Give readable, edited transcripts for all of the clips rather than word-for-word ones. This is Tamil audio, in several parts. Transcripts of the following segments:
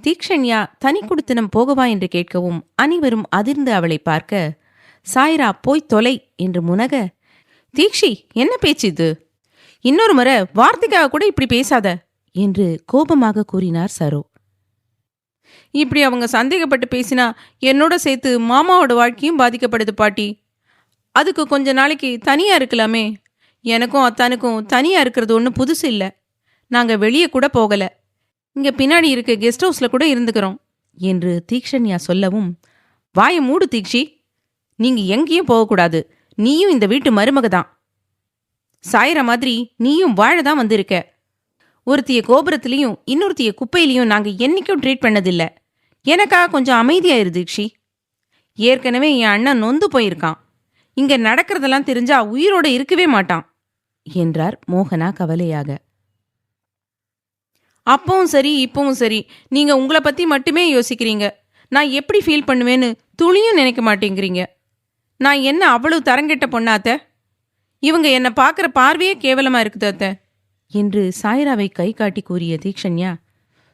தீக்ஷண்யா தனி குடித்தனம் போகவா என்று கேட்கவும் அனைவரும் அதிர்ந்து அவளை பார்க்க, சாய்ரா போய் தொலை என்று முனக, தீக்ஷி என்ன பேச்சு இது? இன்னொரு முறை வார்த்தைக்காக கூட இப்படி பேசாத என்று கோபமாக கூறினார் சரோ. இப்படி அவங்க சந்தேகப்பட்டு பேசினா என்னோட சேர்த்து மாமாவோட வாழ்க்கையும் பாதிக்கப்படுது பாட்டி. அதுக்கு கொஞ்ச நாளைக்கு தனியா இருக்கலாமே. எனக்கும் அத்தானுக்கும் தனியா இருக்கிறது ஒன்றும் புதுசு இல்லை. நாங்க வெளியே கூட போகல, இங்க பின்னாடி இருக்க கெஸ்ட் ஹவுஸ்ல கூட இருந்துக்கிறோம் என்று தீக்ஷண்யா சொல்லவும், வாயை மூடு தீக்ஷி, நீங்க எங்கேயும் போகக்கூடாது. நீயும் இந்த வீட்டு மருமக தான். சாயிர மாதிரி நீயும் வாழதான் வந்திருக்க. ஒருத்திய கோபுரத்திலையும் இன்னொருத்திய குப்பையிலையும் நாங்க என்னைக்கும் ட்ரீட் பண்ணதில்ல. எனக்காக கொஞ்சம் அமைதியாயிரு தீக்ஷி. ஏற்கனவே என் அண்ணன் நொந்து போயிருக்கான். இங்க நடக்கிறதெல்லாம் தெரிஞ்சா உயிரோட இருக்கவே மாட்டான் என்றார் மோகனா கவலையாக. அப்பவும் சரி இப்பவும் சரி, நீங்க உங்களை பத்தி மட்டுமே யோசிக்கிறீங்க. நான் எப்படி ஃபீல் பண்ணுவேன்னு துளியும் நினைக்க மாட்டேங்கிறீங்க. நான் என்ன அவ்வளவு தரங்கெட்ட பொண்ணாத்த? இவங்க என்னை பார்க்குற பார்வையே கேவலமா இருக்குது அத்த என்று சாய்ராவை கை காட்டி கூறிய தீக்ஷண்யா,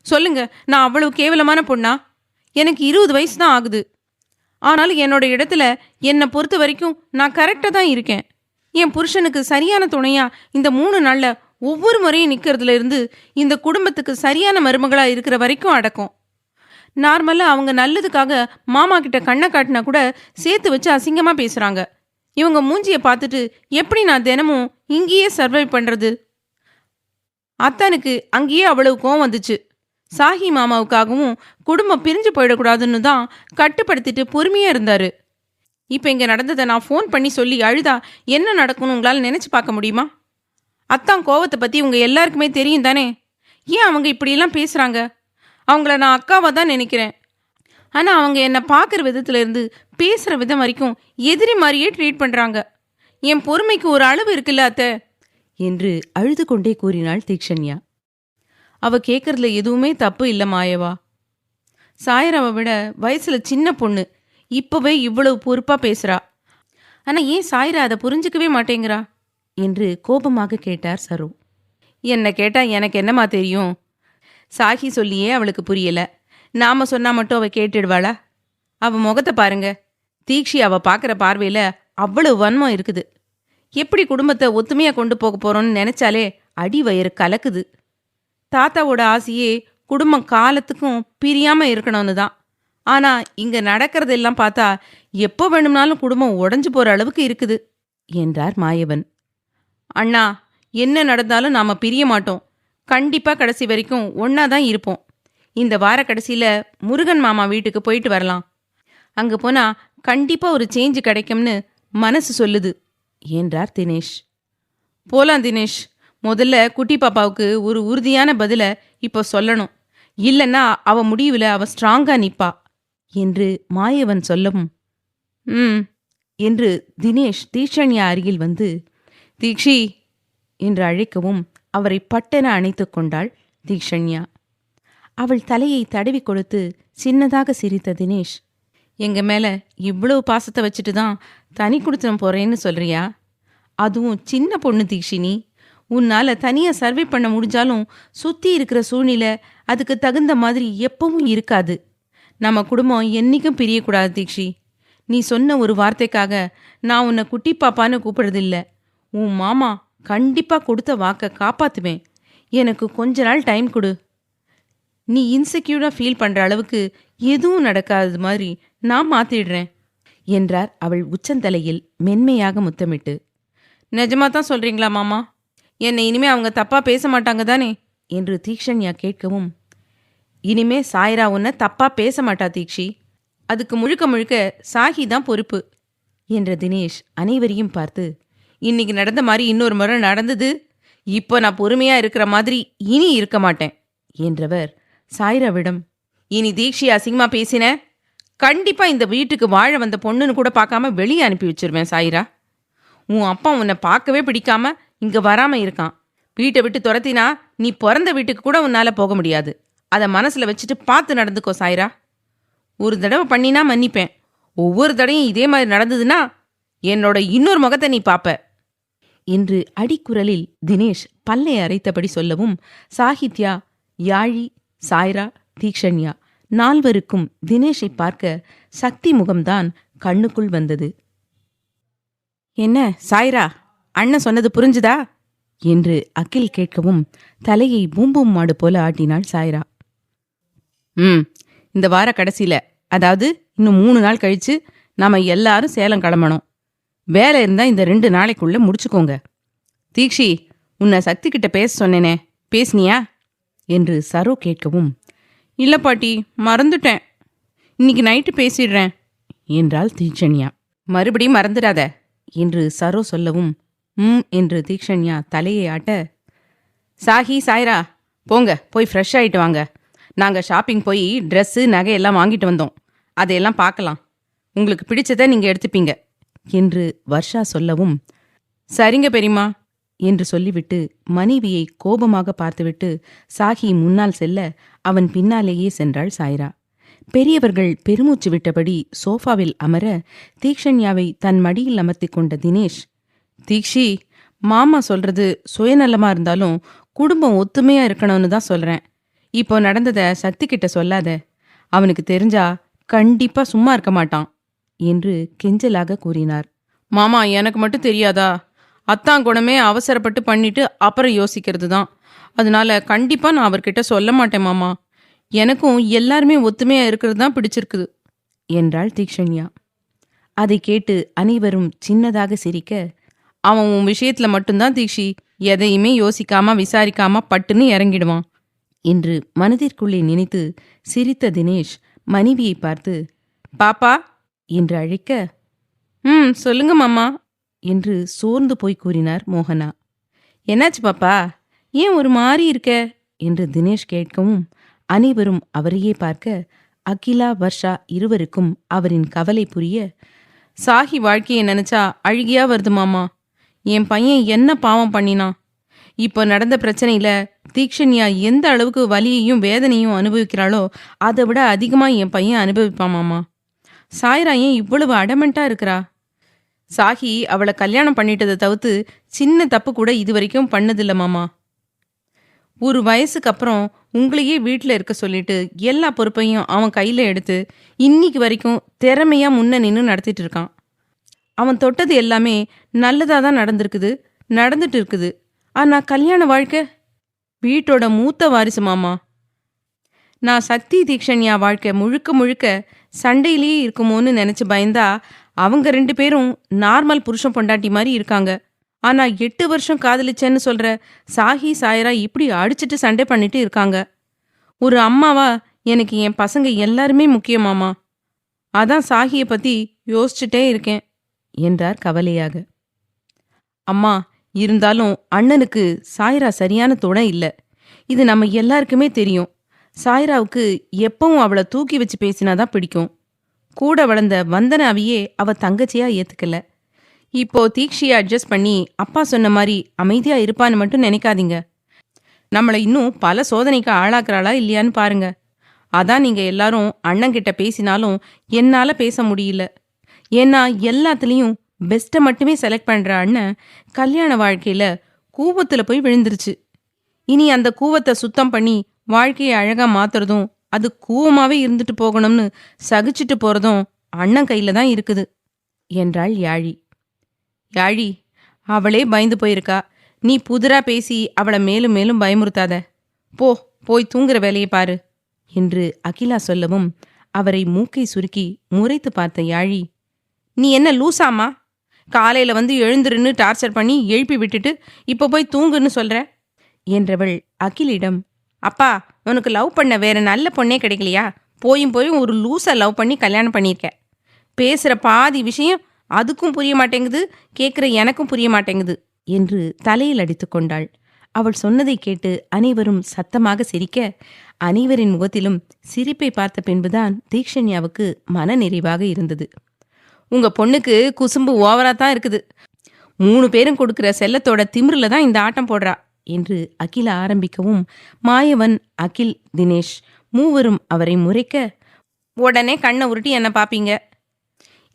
சொல்லுங்க, நான் அவ்வளவு கேவலமான பொண்ணா? எனக்கு 20 வயசு தான் ஆகுது. ஆனாலும் என்னோட இடத்துல என்னை பொறுத்த வரைக்கும் நான் கரெக்டாக தான் இருக்கேன். என் புருஷனுக்கு சரியான துணையா இந்த 3 நாள்ல ஒவ்வொரு முறையும் நிற்கிறதுல இருந்து இந்த குடும்பத்துக்கு சரியான மருமகளா இருக்கிற வரைக்கும் அடக்கும். நார்மலா அவங்க நல்லதுக்காக மாமா கிட்ட கண்ணை காட்டினா கூட சேர்த்து வச்சு அசிங்கமா பேசுறாங்க. இவங்க மூஞ்சியை பார்த்துட்டு எப்படி நான் தினமும் இங்கேயே சர்வை பண்றது? அத்தானுக்கு அங்கேயே அவ்வளவு கோவம் வந்துச்சு. சாஹி மாமாவுக்காகவும் குடும்பம் பிரிஞ்சு போயிடக்கூடாதுன்னு தான் கட்டுப்படுத்திட்டு பொறுமையா இருந்தாரு. இப்ப இங்க நடந்ததை நான் ஃபோன் பண்ணி சொல்லி அழுதா என்ன நடக்கும்னு உங்களால நினைச்சு பார்க்க முடியுமா? அத்தான் கோவத்தை பத்தி உங்க எல்லாருக்குமே தெரியும் தானே? ஏன் அவங்க இப்படியெல்லாம் பேசுறாங்க? அவங்கள நான் அக்காவா தான் நினைக்கிறேன். ஆனா அவங்க என்னை பார்க்குற விதத்துல இருந்து பேசுற விதம் வரைக்கும் எதிரி மாதிரியே ட்ரீட் பண்றாங்க. என் பொறுமைக்கு ஒரு அளவு இருக்குல்ல அத்தை என்று அழுது கொண்டே கூறினாள் தீக்ஷண்யா. அவ கேட்கறதுல எதுவுமே தப்பு இல்லை மாயவா. சாயராவை விட வயசுல சின்ன பொண்ணு, இப்பவே இவ்வளவு பொறுப்பா பேசுறா. ஆனா ஏன் சாயரா அதை புரிஞ்சுக்கவே மாட்டேங்கிறா என்று கோபமாக கேட்டார் சரு. என்ன கேட்டா எனக்கு என்னமா தெரியும்? சாகி சொல்லியே அவளுக்கு புரியல. நாம சொன்னா மட்டும் அவ கேட்டுடுவாளா? அவ முகத்தை பாருங்க. தீக்ஷி அவ பார்க்குற பார்வையில அவ்வளவு வன்மம் இருக்குது. எப்படி குடும்பத்தை ஒத்துமையா கொண்டு போக போறோம்னு நினைச்சாலே அடி வயிறு கலக்குது. தாத்தாவோட ஆசையே குடும்பம் காலத்துக்கும் பிரியாம இருக்கணும்னு தான். ஆனா இங்க நடக்கிறதெல்லாம் பார்த்தா எப்போ வேணும்னாலும் குடும்பம் உடஞ்சு போற அளவுக்கு இருக்குது என்றார் மாயவன். அண்ணா, என்ன நடந்தாலும் நாம பிரிய மாட்டோம். கண்டிப்பா கடைசி வரைக்கும் ஒன்னாதான் இருப்போம். இந்த வார கடைசியில முருகன் மாமா வீட்டுக்கு போயிட்டு வரலாம். அங்க போனா கண்டிப்பா ஒரு சேஞ்சு கிடைக்கும்னு மனசு சொல்லுது என்றார் தினேஷ். போலாம் தினேஷ். முதல்ல குட்டி பாப்பாவுக்கு ஒரு உறுதியான பதில இப்போ சொல்லணும். இல்லைன்னா அவ முடிவுல அவ ஸ்ட்ராங்கா நிப்பா என்று மாயவன் சொல்லவும், என்று தினேஷ் தீக்ஷண்யா அருகில் வந்து தீக்ஷி என்று அழைக்கவும் அவரை பட்டென அணைத்து கொண்டாள் தீக்ஷண்யா. அவள் தலையை தடவி கொடுத்து சின்னதாக சிரித்த தினேஷ், எங்க மேல இவ்வளவு பாசத்தை வச்சுட்டு தான் தனி குடித்தனம் போறேன்னு சொல்றியா? அதுவும் சின்ன பொண்ணு தீக்ஷினி. உன்னால தனியா சர்வே பண்ண முடிஞ்சாலும் சுத்தி இருக்கிற சூழ்நிலை அதுக்கு தகுந்த மாதிரி எப்பவும் இருக்காது. நம்ம குடும்பம் என்னைக்கும் பிரியக்கூடாது தீக்ஷி. நீ சொன்ன ஒரு வார்த்தைக்காக நான் உன்னை குட்டி பாப்பான்னு கூப்பிடுறதில்ல. உன் மாமா கண்டிப்பா கொடுத்த வாக்க காப்பாத்துவேன். எனக்கு கொஞ்ச நாள் டைம் கொடு. நீ இன்செக்யூர்டா ஃபீல் பண்ற அளவுக்கு எதுவும் நடக்காதது மாதிரி நான் மாத்திடுறேன் என்றார் அவள் உச்சந்தலையில் மென்மையாக முத்தமிட்டு. நிஜமா தான் சொல்றீங்களா மாமா? என்னை இனிமே அவங்க தப்பா பேச மாட்டாங்க தானே என்று தீக்ஷண்யா கேட்கவும், இனிமே சாய்ரா உன்னை தப்பா பேச மாட்டா தீக்ஷி. அதுக்கு முழுக்க முழுக்க சாஹி தான் பொறுப்பு என்ற தினேஷ் அனைவரையும் பார்த்து, இன்னைக்கு நடந்த மாதிரி இன்னொரு முறை நடந்தது. இப்போ நான் பொறுமையா இருக்கிற மாதிரி இனி இருக்க மாட்டேன் என்றவர் சாய்ராவிடம், இனி தீக்ஷி அசிங்கமா பேசின கண்டிப்பா இந்த வீட்டுக்கு வாழ வந்த பொண்ணுன்னு கூட பார்க்காம வெளியே அனுப்பி வச்சிருவேன் சாய்ரா. உன் அப்பா உன்னை பார்க்கவே பிடிக்காம இங்க வராம இருக்கான். வீட்டை விட்டு துரத்தினா நீ பிறந்த வீட்டுக்கு கூட உன்னால போக முடியாது. அதை மனசுல வச்சுட்டு பார்த்து நடந்துக்கோ சாய்ரா. ஒரு தடவை பண்ணினா மன்னிப்பேன். ஒவ்வொரு தடையும் இதே மாதிரி நடந்ததுன்னா என்னோட இன்னொரு முகத்தை நீ பாப்ப என்று அடிக்குரலில் தினேஷ் பல்லை அரைத்தபடி சொல்லவும், சாகித்யா, யாழி, சாய்ரா, தீக்ஷண்யா நால்வருக்கும் தினேஷை பார்க்க சக்தி முகம்தான் கண்ணுக்குள் வந்தது. என்ன சாய்ரா, அண்ணன் சொன்னது புரிஞ்சுதா என்று அகில் கேட்கவும் தலையை பூம்பும் மாடு போல ஆட்டினாள் சாய்ரா. இந்த வார கடைசியில, அதாவது இன்னும் 3 நாள் கழிச்சு நாம எல்லாரும் சேலம் கிளம்பணும். வேலை இருந்தா இந்த 2 நாளைக்குள்ள முடிச்சுக்கோங்க. தீக்ஷி, உன்னை சக்தி கிட்ட பேச சொன்னேனே, பேசினியா என்று சரோ கேட்கவும், இல்ல பாட்டி, மறந்துட்டேன், இன்னைக்கு நைட்டு பேசிடுறேன் என்றாள் தீக்ஷண்யா. மறுபடியும் மறந்துடாத என்று சரோ சொல்லவும், என்று தீக்ஷண்யா தலையை ஆட்ட, சாஹி சாய்ரா போங்க, போய் ஃப்ரெஷ் ஆயிட்டு வாங்க. நாங்க ஷாப்பிங் போய் ட்ரெஸ்ஸு நகையெல்லாம் வாங்கிட்டு வந்தோம், அதையெல்லாம் பார்க்கலாம். உங்களுக்கு பிடிச்சதை நீங்க எடுத்துப்பீங்க என்று வர்ஷா சொல்லவும், சரிங்க பெரியம்மா என்று சொல்லிவிட்டு மனைவியை கோபமாக பார்த்துவிட்டு சாஹி முன்னால் செல்ல அவன் பின்னாலேயே சென்றாள் சாய்ரா. பெரியவர்கள் பெருமூச்சு விட்டபடி சோஃபாவில் அமர தீக்ஷண்யாவை தன் மடியில் அமர்த்தி கொண்ட தினேஷ், தீக்ஷி, மாமா சொல்றது சுயநலமா இருந்தாலும் குடும்பம் ஒத்துமையா இருக்கணும்னு தான் சொல்றேன். இப்போ நடந்ததை சக்தி கிட்ட சொல்லாத, அவனுக்கு தெரிஞ்சா கண்டிப்பா சும்மா இருக்க மாட்டான் என்று கெஞ்சலாக கூறினார். மாமா, எனக்கு மட்டும் தெரியாதா? அத்தான் குணமே அவசரப்பட்டு பண்ணிட்டு அப்புறம் யோசிக்கிறது தான். அதனால கண்டிப்பா நான் அவர்கிட்ட சொல்ல மாட்டேன் மாமா. எனக்கும் எல்லாருமே ஒத்துமையா இருக்கிறது தான் பிடிச்சிருக்குது என்றாள் தீக்ஷண்யா. அதை கேட்டு அனைவரும் சின்னதாக சிரிக்க, அவன் உன் விஷயத்துல மட்டும்தான் தீக்ஷி எதையுமே யோசிக்காம விசாரிக்காம பட்டுன்னு இறங்கிடுவான் என்று மனதிற்குள்ளே நினைத்து சிரித்த தினேஷ் மனைவியை பார்த்து, பாப்பா என்று அழைக்க, சொல்லுங்க மாமா என்று சோர்ந்து போய் கூறினார் மோகனா. என்னாச்சு பாப்பா, ஏன் ஒரு மாறி இருக்க என்று தினேஷ் கேட்கவும் அனைவரும் அவரையே பார்க்க அகிலா வர்ஷா இருவருக்கும் அவரின் கவலை புரிய, சாஹி வாழ்க்கையை நினைச்சா அழுகியா வருது மாமா. என் பையன் என்ன பாவம் பண்ணினான்? இப்போ நடந்த பிரச்சனையில தீக்ஷண்யா எந்த அளவுக்கு வலியையும் வேதனையும் அனுபவிக்கிறாளோ அதை விட அதிகமா என் பையன் அனுபவிப்பான் மாமா. சாய்ரா ஏன் இவ்வளவு அடமெண்டா இருக்கிறா? சாஹி அவளை கல்யாணம் பண்ணிட்டதை தவிர்த்து சின்ன தப்பு கூட இது வரைக்கும் பண்ணதில்ல மாமா. ஒரு வயசுக்கு அப்புறம் உங்களையே வீட்டில் இருக்க சொல்லிட்டு எல்லா பொறுப்பையும் அவன் கையில் எடுத்து இன்னைக்கு வரைக்கும் திறமையா முன்ன நின்று நடத்திட்டு இருக்கான். அவன் தொட்டது எல்லாமே நல்லதாக தான் நடந்துட்டு இருக்குது. ஆனா கல்யாண வாழ்க்கை வீட்டோட மூத்த வாரிசு மாமா. நான் சக்தி தீக்ஷண்யா வாழ்க்கை முழுக்க முழுக்க சண்டையிலேயே இருக்குமோன்னு நினைச்சு பயந்தா அவங்க 2 பேரும் நார்மல் புருஷன் பொண்டாட்டி மாதிரி இருக்காங்க. ஆனா 8 வருஷம் காதலிச்சேன்னு சொல்ற சாஹி சாய்ரா இப்படி அடிச்சிட்டு சண்டை பண்ணிட்டு இருக்காங்க. ஒரு அம்மாவா எனக்கு என் பசங்க எல்லாருமே முக்கியமாமா. அதான் சாஹியை பத்தி யோசிச்சுட்டே இருக்கேன் என்றார் கவலையாக. அம்மா, இருந்தாலும் அண்ணனுக்கு சாய்ரா சரியான துணை இல்லை, இது நம்ம எல்லாருக்குமே தெரியும். சாய்ராவுக்கு எப்பவும் அவளை தூக்கி வச்சு பேசினாதான் பிடிக்கும். கூட வளர்ந்த வந்தன அவியே அவ தங்கச்சியா ஏத்துக்கல. இப்போ தீக்ஷியை அட்ஜஸ்ட் பண்ணி அப்பா சொன்ன மாதிரி அமைதியா இருப்பான்னு மட்டும் நினைக்காதீங்க. நம்மளை இன்னும் பல சோதனைக்கு ஆளாக்குறாளா இல்லையான்னு பாருங்க. அதான் நீங்க எல்லாரும் அண்ணங்கிட்ட பேசினாலும் என்னால பேச முடியல. ஏன்னா எல்லாத்துலேயும் பெஸ்ட்டை மட்டுமே செலக்ட் பண்ற அண்ணன் கல்யாண வாழ்க்கையில கூவத்துல போய் விழுந்துருச்சு. இனி அந்த கூவத்தை சுத்தம் பண்ணி வாழ்க்கையை அழகா மாத்துறதும் அது கூவமாவே இருந்துட்டு போகணும்னு சகிச்சுட்டு போறதும் அண்ணன் கையில தான் இருக்குது என்றாள் யாழி. யாழி, அவளே பயந்து போயிருக்கா. நீ புதிரா பேசி அவளை மேலும் மேலும் பயமுறுத்தாத. போய் தூங்குற வேலையை பாரு என்று அகிலா சொல்லவும் அவரை மூக்கை சுருக்கி முறைத்து பார்த்த யாழி, நீ என்ன லூசாமா? காலையில வந்து எழுந்துருன்னு டார்ச்சர் பண்ணி எழுப்பி விட்டுட்டு இப்போ போய் தூங்குன்னு சொல்ற என்றவள் அகிலிடம், அப்பா, உனக்கு லவ் பண்ண வேற நல்ல பொண்ணே கிடைக்கலையா? போயும் ஒரு லூஸை லவ் பண்ணி கல்யாணம் பண்ணியிருக்க. பேசுற பாதி விஷயம் அதுக்கும் புரிய மாட்டேங்குது, கேட்குற எனக்கும் புரிய மாட்டேங்குது என்று தலையில் அடித்து கொண்டாள். அவள் சொன்னதை கேட்டு அனைவரும் சத்தமாக சிரிக்க அனைவரின் முகத்திலும் சிரிப்பை பார்த்த பின்புதான் தீக்ஷண்யாவுக்கு மன நிறைவாக இருந்தது. உங்க பொண்ணுக்கு குசும்பு ஓவரா தான் இருக்குது. 3 பேரும் கொடுக்கிற செல்லத்தோட திமிரில தான் இந்த ஆட்டம் போடுறா என்று அகில ஆரம்பிக்கவும் மாயவன், அகில், தினேஷ் மூவரும் அவரை முறைக்க, உடனே கண்ணை உருட்டி என்ன பாப்பீங்க?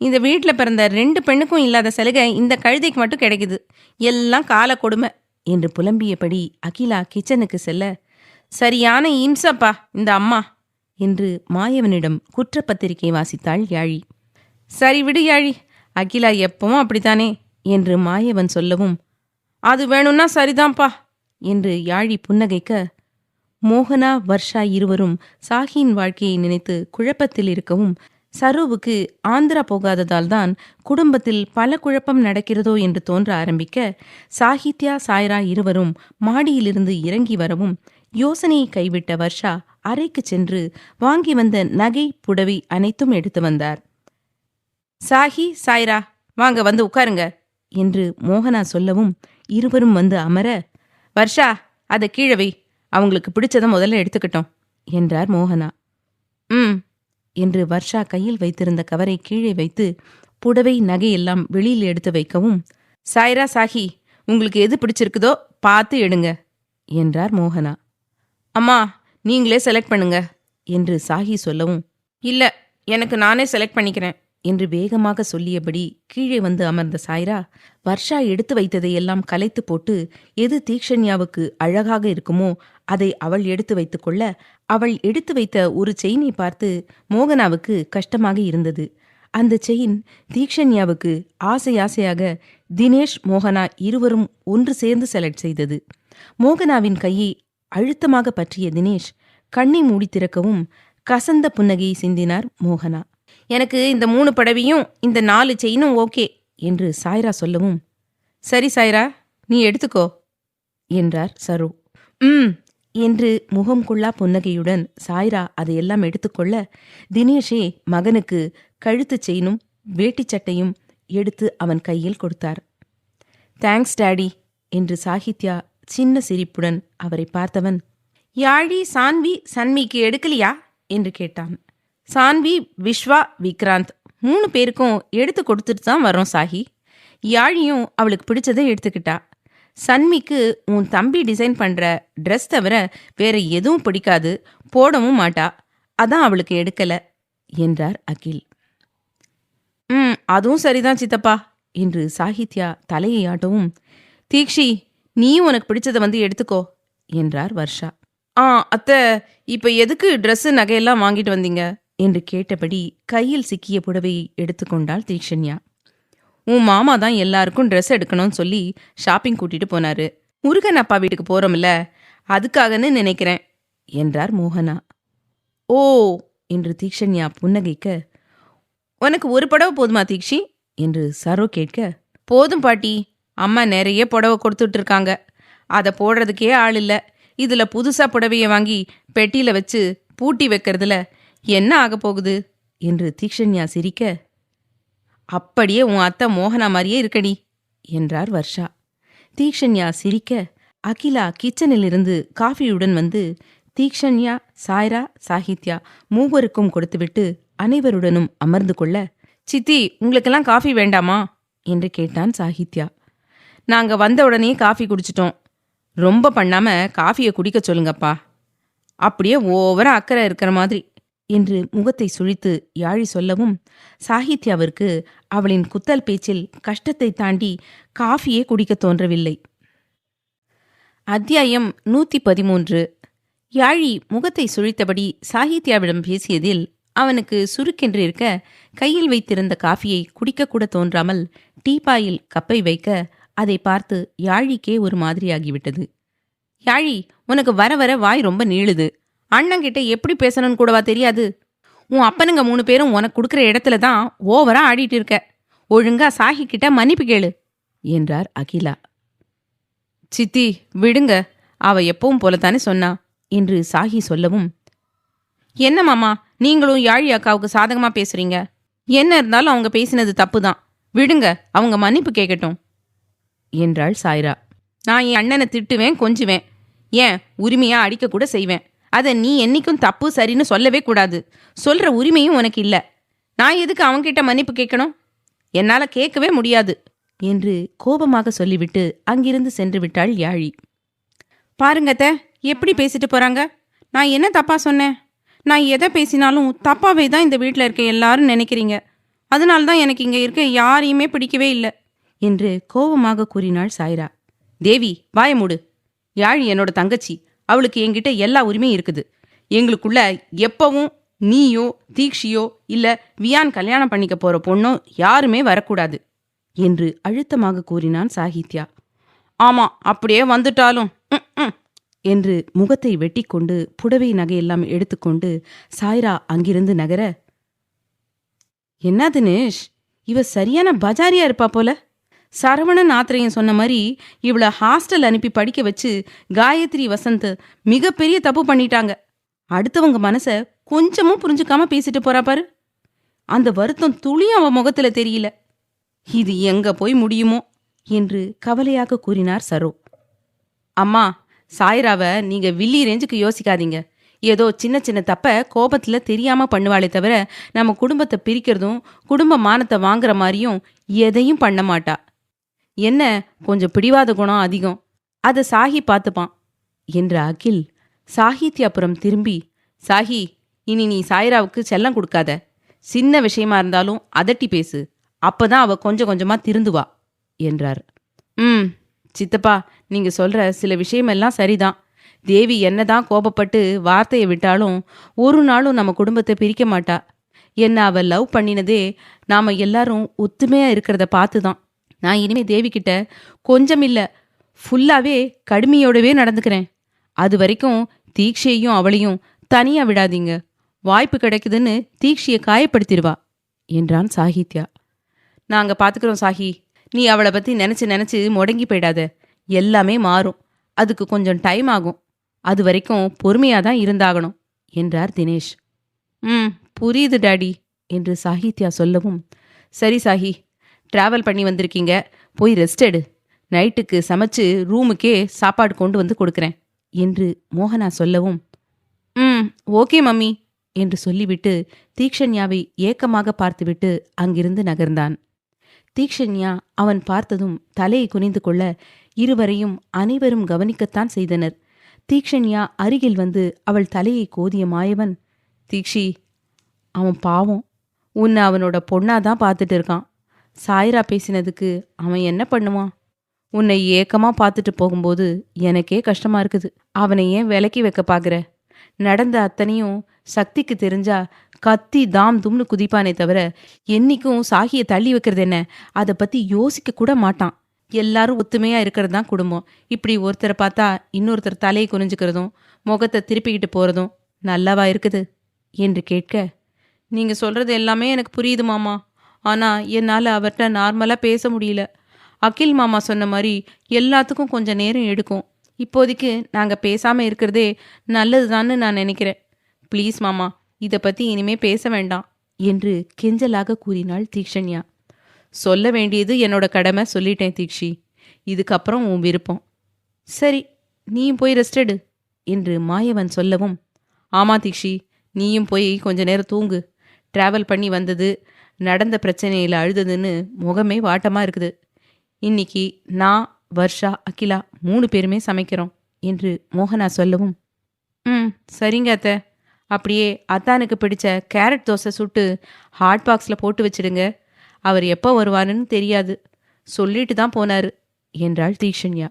இந்த வீட்டில் பிறந்த 2 பெண்ணுக்கும் இல்லாத சலுகை இந்த கழுதைக்கு மட்டும் கிடைக்குது. எல்லாம் கால கொடுமை என்று புலம்பியபடி அகிலா கிச்சனுக்கு செல்ல, சரியான இம்சப்பா இந்த அம்மா என்று மாயவனிடம் குற்றப்பத்திரிகை வாசித்தாள் யாழி. சரி விடு யாழி, அகிலா எப்பவும் அப்படித்தானே என்று மாயவன் சொல்லவும், அது வேணும்னா சரிதான்ப்பா என்று யாழி புன்னகைக்க, மோகனா வர்ஷா இருவரும் சாகியின் வாழ்க்கையை நினைத்து குழப்பத்தில் இருக்கவும், சருவுக்கு ஆந்திரா போகாததால்தான் குடும்பத்தில் பல குழப்பம் நடக்கிறதோ என்று தோன்ற ஆரம்பிக்க, சாகித்யா சாய்ரா இருவரும் மாடியிலிருந்து இறங்கி வரவும் யோசனையை கைவிட்ட வர்ஷா அறைக்கு சென்று வாங்கி வந்த நகை புடவை அனைத்தும் எடுத்து வந்தார். சாஹி சாய்ரா வாங்க வந்து உட்காருங்க என்று மோகனா சொல்லவும் இருவரும் வந்து அமர, வர்ஷா அதை கீழே வை, அவங்களுக்கு பிடிச்சதை முதல்ல எடுத்துக்கிட்டோம் என்றார் மோகனா. என்று வர்ஷா கையில் வைத்திருந்த கவரை கீழே வைத்து புடவை நகையெல்லாம் வெளியில் எடுத்து வைக்கவும், சாய்ரா சாஹி உங்களுக்கு எது பிடிச்சிருக்குதோ பார்த்து எடுங்க என்றார் மோகனா. அம்மா நீங்களே செலக்ட் பண்ணுங்க என்று சாஹி சொல்லவும், இல்ல எனக்கு நானே செலக்ட் பண்ணிக்கிறேன் என்று வேகமாக சொல்லியபடி கீழே வந்து அமர்ந்த சாய்ரா வர்ஷா எடுத்து வைத்ததையெல்லாம் கலைத்து போட்டு எது தீக்ஷண்யாவுக்கு அழகாக இருக்குமோ அதை அவள் எடுத்து வைத்துக் கொள்ள, அவள் எடுத்து வைத்த ஒரு செயினை பார்த்து மோகனாவுக்கு கஷ்டமாக இருந்தது. அந்த செயின் தீக்ஷண்யாவுக்கு ஆசை ஆசையாக தினேஷ் மோகனா இருவரும் ஒன்று சேர்ந்து செலக்ட் செய்தது. மோகனாவின் கையை அழுத்தமாக பற்றிய தினேஷ் கண்ணை மூடி திறக்கவும் கசந்த புன்னகையை சிந்தினார் மோகனா. எனக்கு இந்த 3 புடவையும் இந்த 4 செயினும் ஓகே என்று சாய்ரா சொல்லவும், சரி சாய்ரா நீ எடுத்துக்கோ என்றார் சரு. என்று முகம் கொள்ளா புன்னகையுடன் சாய்ரா அதையெல்லாம் எடுத்துக்கொள்ள, தினேஷே மகனுக்கு கழுத்துச் செயினும் வேட்டிச் சட்டையும் எடுத்து அவன் கையில் கொடுத்தார். தேங்க்ஸ் டாடி என்று சாகித்யா சின்ன சிரிப்புடன் அவரை பார்த்தவன், யாழி சான்வி சன்மிக்கு எடுக்கலையா என்று கேட்டான். சான்வி விஸ்வா விக்ராந்த் 3 பேருக்கும் எடுத்து கொடுத்துட்டு தான் வரோம் சாஹி. யாழியும் அவளுக்கு பிடிச்சதை எடுத்துக்கிட்டா. சன்மிக்கு உன் தம்பி டிசைன் பண்ற ட்ரெஸ் தவிர வேற எதுவும் பிடிக்காது, போடவும் மாட்டா, அதான் அவளுக்கு எடுக்கல என்றார் அகில். அதுவும் சரிதான் சித்தப்பா என்று சாகித்யா தலையை ஆட்டவும், தீக்ஷி நீயும் உனக்கு பிடிச்சதை வந்து எடுத்துக்கோ என்றார் வர்ஷா. அத்தை இப்ப எதுக்கு ட்ரெஸ்ஸு நகையெல்லாம் வாங்கிட்டு வந்தீங்க என்று கேட்டபடி கையில் சிக்கிய புடவையை எடுத்துக்கொண்டாள் தீக்ஷண்யா. உன் மாமா தான் எல்லாருக்கும் ட்ரெஸ் எடுக்கணும்னு சொல்லி ஷாப்பிங் கூட்டிட்டு போனாரு. முருகன் அப்பா வீட்டுக்கு போறோம்ல, அதுக்காகன்னு நினைக்கிறேன் என்றார் மோகனா. ஓ என்று தீக்ஷண்யா புன்னகைக்க, உனக்கு ஒரு புடவை போதுமா தீக்ஷி என்று சரோ கேட்க, போதும் பாட்டி, அம்மா நிறைய புடவை கொடுத்துட்டு இருக்காங்க, அதை போடுறதுக்கே ஆள் இல்ல, இதுல புதுசா புடவைய வாங்கி பெட்டியில வச்சு பூட்டி வைக்கிறதுல என்ன ஆக போகுது என்று தீக்ஷண்யா சிரிக்க, அப்படியே உன் அத்தை மோகனா மாதிரியே இருக்கடி என்றார் வர்ஷா. தீக்ஷண்யா சிரிக்க, அகிலா கிச்சனிலிருந்து காஃபியுடன் வந்து தீக்ஷண்யா சாய்ரா சாகித்யா மூவருக்கும் கொடுத்துவிட்டு அனைவருடனும் அமர்ந்து கொள்ள, சித்தி உங்களுக்கெல்லாம் காஃபி வேண்டாமா என்று கேட்டான் சாகித்யா. நாங்க வந்த உடனே காஃபி குடிச்சிட்டோம், ரொம்ப பண்ணாம காஃபியை குடிக்க சொல்லுங்கப்பா, அப்படியே ஓவரா அக்கறை இருக்கிற மாதிரி என்று முகத்தை சுழித்து யாழி சொல்லவும், சாகித்யாவிற்கு அவளின் குத்தல் பேச்சில் கஷ்டத்தை தாண்டி காஃபியே குடிக்க தோன்றவில்லை. அத்தியாயம் 113. யாழி முகத்தை சுழித்தபடி சாகித்யாவிடம் பேசியதில் அவனுக்கு சுருக்கென்று இருக்க கையில் வைத்திருந்த காஃபியை குடிக்கக்கூட தோன்றாமல் டீப்பாயில் கப்பை வைக்க, அதை பார்த்து யாழிக்கே ஒரு மாதிரியாகிவிட்டது. யாழி உனக்கு வர வர வாய் ரொம்ப நீளுது, அண்ணங்கிட்ட எப்படி பேசணும்னு கூடவா தெரியாது? உன் அப்பனுங்க 3 பேரும் உனக்கு கொடுக்குற இடத்துல தான் ஓவரா ஆடிட்டு இருக்க, ஒழுங்கா சாஹி கிட்ட மன்னிப்பு கேளு என்றார் அகிலா. சித்தி விடுங்க, அவ எப்பவும் போலத்தானே சொன்னா என்று சாஹி சொல்லவும், என்ன மாமா நீங்களும் யாழி அக்காவுக்கு சாதகமா பேசுறீங்க, என்ன இருந்தாலும் அவங்க பேசினது தப்பு தான், விடுங்க அவங்க மன்னிப்பு கேட்கட்டும் என்றாள் சாய்ரா. நான் என் அண்ணனை திட்டுவேன், கொஞ்சுவேன், ஏன் உரிமையா அடிக்க கூட செய்வேன், அதை நீ என்னைக்கும் தப்பு சரின்னு சொல்லவே கூடாது, சொல்ற உரிமையும் உனக்கு இல்ல, நான் எதுக்கு அவன்கிட்ட மன்னிப்பு கேட்கணும், என்னால கேட்கவே முடியாது என்று கோபமாக சொல்லிவிட்டு அங்கிருந்து சென்று விட்டாள் யாழி. பாருங்கத்த எப்படி பேசிட்டு போறாங்க, நான் என்ன தப்பா சொன்னேன், நான் எதை பேசினாலும் தப்பாவே தான் இந்த வீட்டில் இருக்க எல்லாரும் நினைக்கிறீங்க, அதனால்தான் எனக்கு இங்க இருக்க யாரையுமே பிடிக்கவே இல்லை என்று கோபமாக கூறினாள் சாய்ரா. தேவி வாய மூடு, யாழி என்னோட தங்கச்சி, அவளுக்கு என்கிட்ட எல்லா உரிமையும் இருக்குது, எங்களுக்குள்ள எப்பவும் நீயோ தீக்ஷியோ இல்ல வியான் கல்யாணம் பண்ணிக்க போற பொண்ணோ யாருமே வரக்கூடாது என்று அழுத்தமாக கூறினான் சாகித்யா. ஆமா, அப்படியே வந்துட்டாலும் என்று முகத்தை வெட்டிக்கொண்டு புடவை நகையெல்லாம் எடுத்துக்கொண்டு சாய்ரா அங்கிருந்து நகர, என்ன தினேஷ், இவ சரியான பஜாரியா இருப்பா போல. சரவணன் ஆத்திரையும் சொன்ன மாதிரி இவளை ஹாஸ்டல் அனுப்பி படிக்க வச்சு காயத்ரி வசந்த் மிகப்பெரிய தப்பு பண்ணிட்டாங்க. அடுத்தவங்க மனச கொஞ்சமும் புரிஞ்சுக்காம பேசிட்டு போறா பாரு. அந்த வருத்தம் துளியும் அவ முகத்துல தெரியல. இது எங்க போய் முடியுமோ என்று கவலையாக கூறினார் சரோ. அம்மா, சாய்ராவை நீங்க வில்லி ரேஞ்சுக்கு யோசிக்காதீங்க. ஏதோ சின்ன சின்ன தப்ப கோபத்துல தெரியாம பண்ணுவாளே தவிர நம்ம குடும்பத்தை பிரிக்கிறதும் குடும்ப மானத்தை வாங்குற மாதிரியும் எதையும் பண்ண மாட்டா. என்ன கொஞ்சம் பிடிவாத குணம் அதிகம், அதை சாஹி பார்த்துப்பான் என்ற அகில் சாகித்யாபுரம் திரும்பி, சாஹி, இனி நீ சாய்ராவுக்கு செல்லம் கொடுக்காத. சின்ன விஷயமா இருந்தாலும் அதட்டி பேசு, அப்பதான் அவ கொஞ்சம் கொஞ்சமா திருந்துவா என்றார். சித்தப்பா, நீங்க சொல்ற சில விஷயமெல்லாம் சரிதான். தேவி என்னதான் கோபப்பட்டு வார்த்தையை விட்டாலும் ஒரு நாளும் நம்ம குடும்பத்தை பிரிக்க மாட்டா. என்ன அவ லவ் பண்ணினதே நாம எல்லாரும் ஒத்துமையா இருக்கிறத பார்த்துதான். நான் இனிமே தேவி கிட்ட கொஞ்சம் இல்ல, ஃபுல்லாவே கடுமையோடவே நடந்துக்கிறேன். அது வரைக்கும் தீக்ஷையும் அவளையும் தனியா விடாதீங்க. வாய்ப்பு கிடைக்குதுன்னு தீக்ஷியை காயப்படுத்திடுவா என்றான் சாகித்யா. நாங்க பாத்துக்கிறோம் சாஹி, நீ அவளை பத்தி நினைச்சு நினைச்சு முடங்கி போயிடாத. எல்லாமே மாறும், அதுக்கு கொஞ்சம் டைம் ஆகும். அது வரைக்கும் பொறுமையாதான் இருந்தாகணும் என்றார் தினேஷ். புரியுது டாடி என்று சாகித்யா சொல்லவும், சரி சாஹி, டிராவல் பண்ணி வந்திருக்கீங்க, போய் ரெஸ்ட் எடு. நைட்டுக்கு சமைச்சு ரூமுக்கே சாப்பாடு கொண்டு வந்து கொடுக்குறேன் என்று மோகனா சொல்லவும், ஓகே மம்மி என்று சொல்லிவிட்டு தீக்ஷண்யாவை ஏக்கமாக பார்த்துவிட்டு அங்கிருந்து நகர்ந்தான். தீக்ஷண்யா அவன் பார்த்ததும் தலையை குனிந்து கொள்ள இருவரையும் அனைவரும் கவனிக்கத்தான் செய்தனர். தீக்ஷண்யா அருகில் வந்து அவள் தலையை கோதிய மாயவன், தீக்ஷி, அவன் பாவம், உன்னை அவனோட பொண்ணாதான் பார்த்துட்டு இருக்கான். சாய்ரா பேசினதுக்கு அவன் என்ன பண்ணுவான்? உன்னை ஏக்கமா பார்த்துட்டு போகும்போது எனக்கே கஷ்டமா இருக்குது. அவனை ஏன் விலக்கி வைக்க பாக்குற? நடந்த அத்தனையும் சக்திக்கு தெரிஞ்சா கத்தி தாம் தும்னு குதிப்பானே தவிர என்னைக்கும் சாகியை தள்ளி வைக்கிறது என்ன, அதை பத்தி யோசிக்க கூட மாட்டான். எல்லாரும் ஒத்துமையா இருக்கிறது தான் குடும்பம். இப்படி ஒருத்தரை பார்த்தா இன்னொருத்தர் தலையை குனிஞ்சுக்கிறதும் முகத்தை திருப்பிக்கிட்டு போறதும் நல்லாவா இருக்குது என்று கேட்க, நீங்க சொல்றது எல்லாமே எனக்கு புரியுது மாமா. ஆனா என்னால அவர்கிட்ட நார்மலா பேச முடியல. அகில் மாமா சொன்ன மாதிரி எல்லாத்துக்கும் கொஞ்சம் நேரம் எடுக்கும். இப்போதைக்கு நாங்க பேசாம இருக்கிறதே நல்லதுதான்னு நான் நினைக்கிறேன். ப்ளீஸ் மாமா, இதை பத்தி இனிமே பேச வேண்டாம் என்று கெஞ்சலாக கூறினாள் தீக்ஷண்யா. சொல்ல வேண்டியது என்னோட கடமை, சொல்லிட்டேன் தீக்ஷி. இதுக்கப்புறம் உன் விருப்பம். சரி, நீயும் போய் ரெஸ்ட் எடு என்று மாயவன் சொல்லவும், ஆமா தீக்ஷி, நீயும் போய் கொஞ்ச நேரம் தூங்கு. டிராவல் பண்ணி வந்தது, நடந்த பிரச்சனையில் அழுததுன்னு முகமே வாட்டமா இருக்குது. இன்னைக்கு நான், வர்ஷா, அகிலா 3 பேருமே சமைக்கிறோம் என்று மோகனா சொல்லவும், சரிங்க அத்தை. அப்படியே அத்தானுக்கு பிடிச்ச கேரட் தோசை சுட்டு ஹாட் பாக்ஸில் போட்டு வச்சிடுங்க. அவர் எப்போ வருவாருன்னு தெரியாது, சொல்லிட்டு தான் போனாரு என்றாள் தீக்ஷண்யா.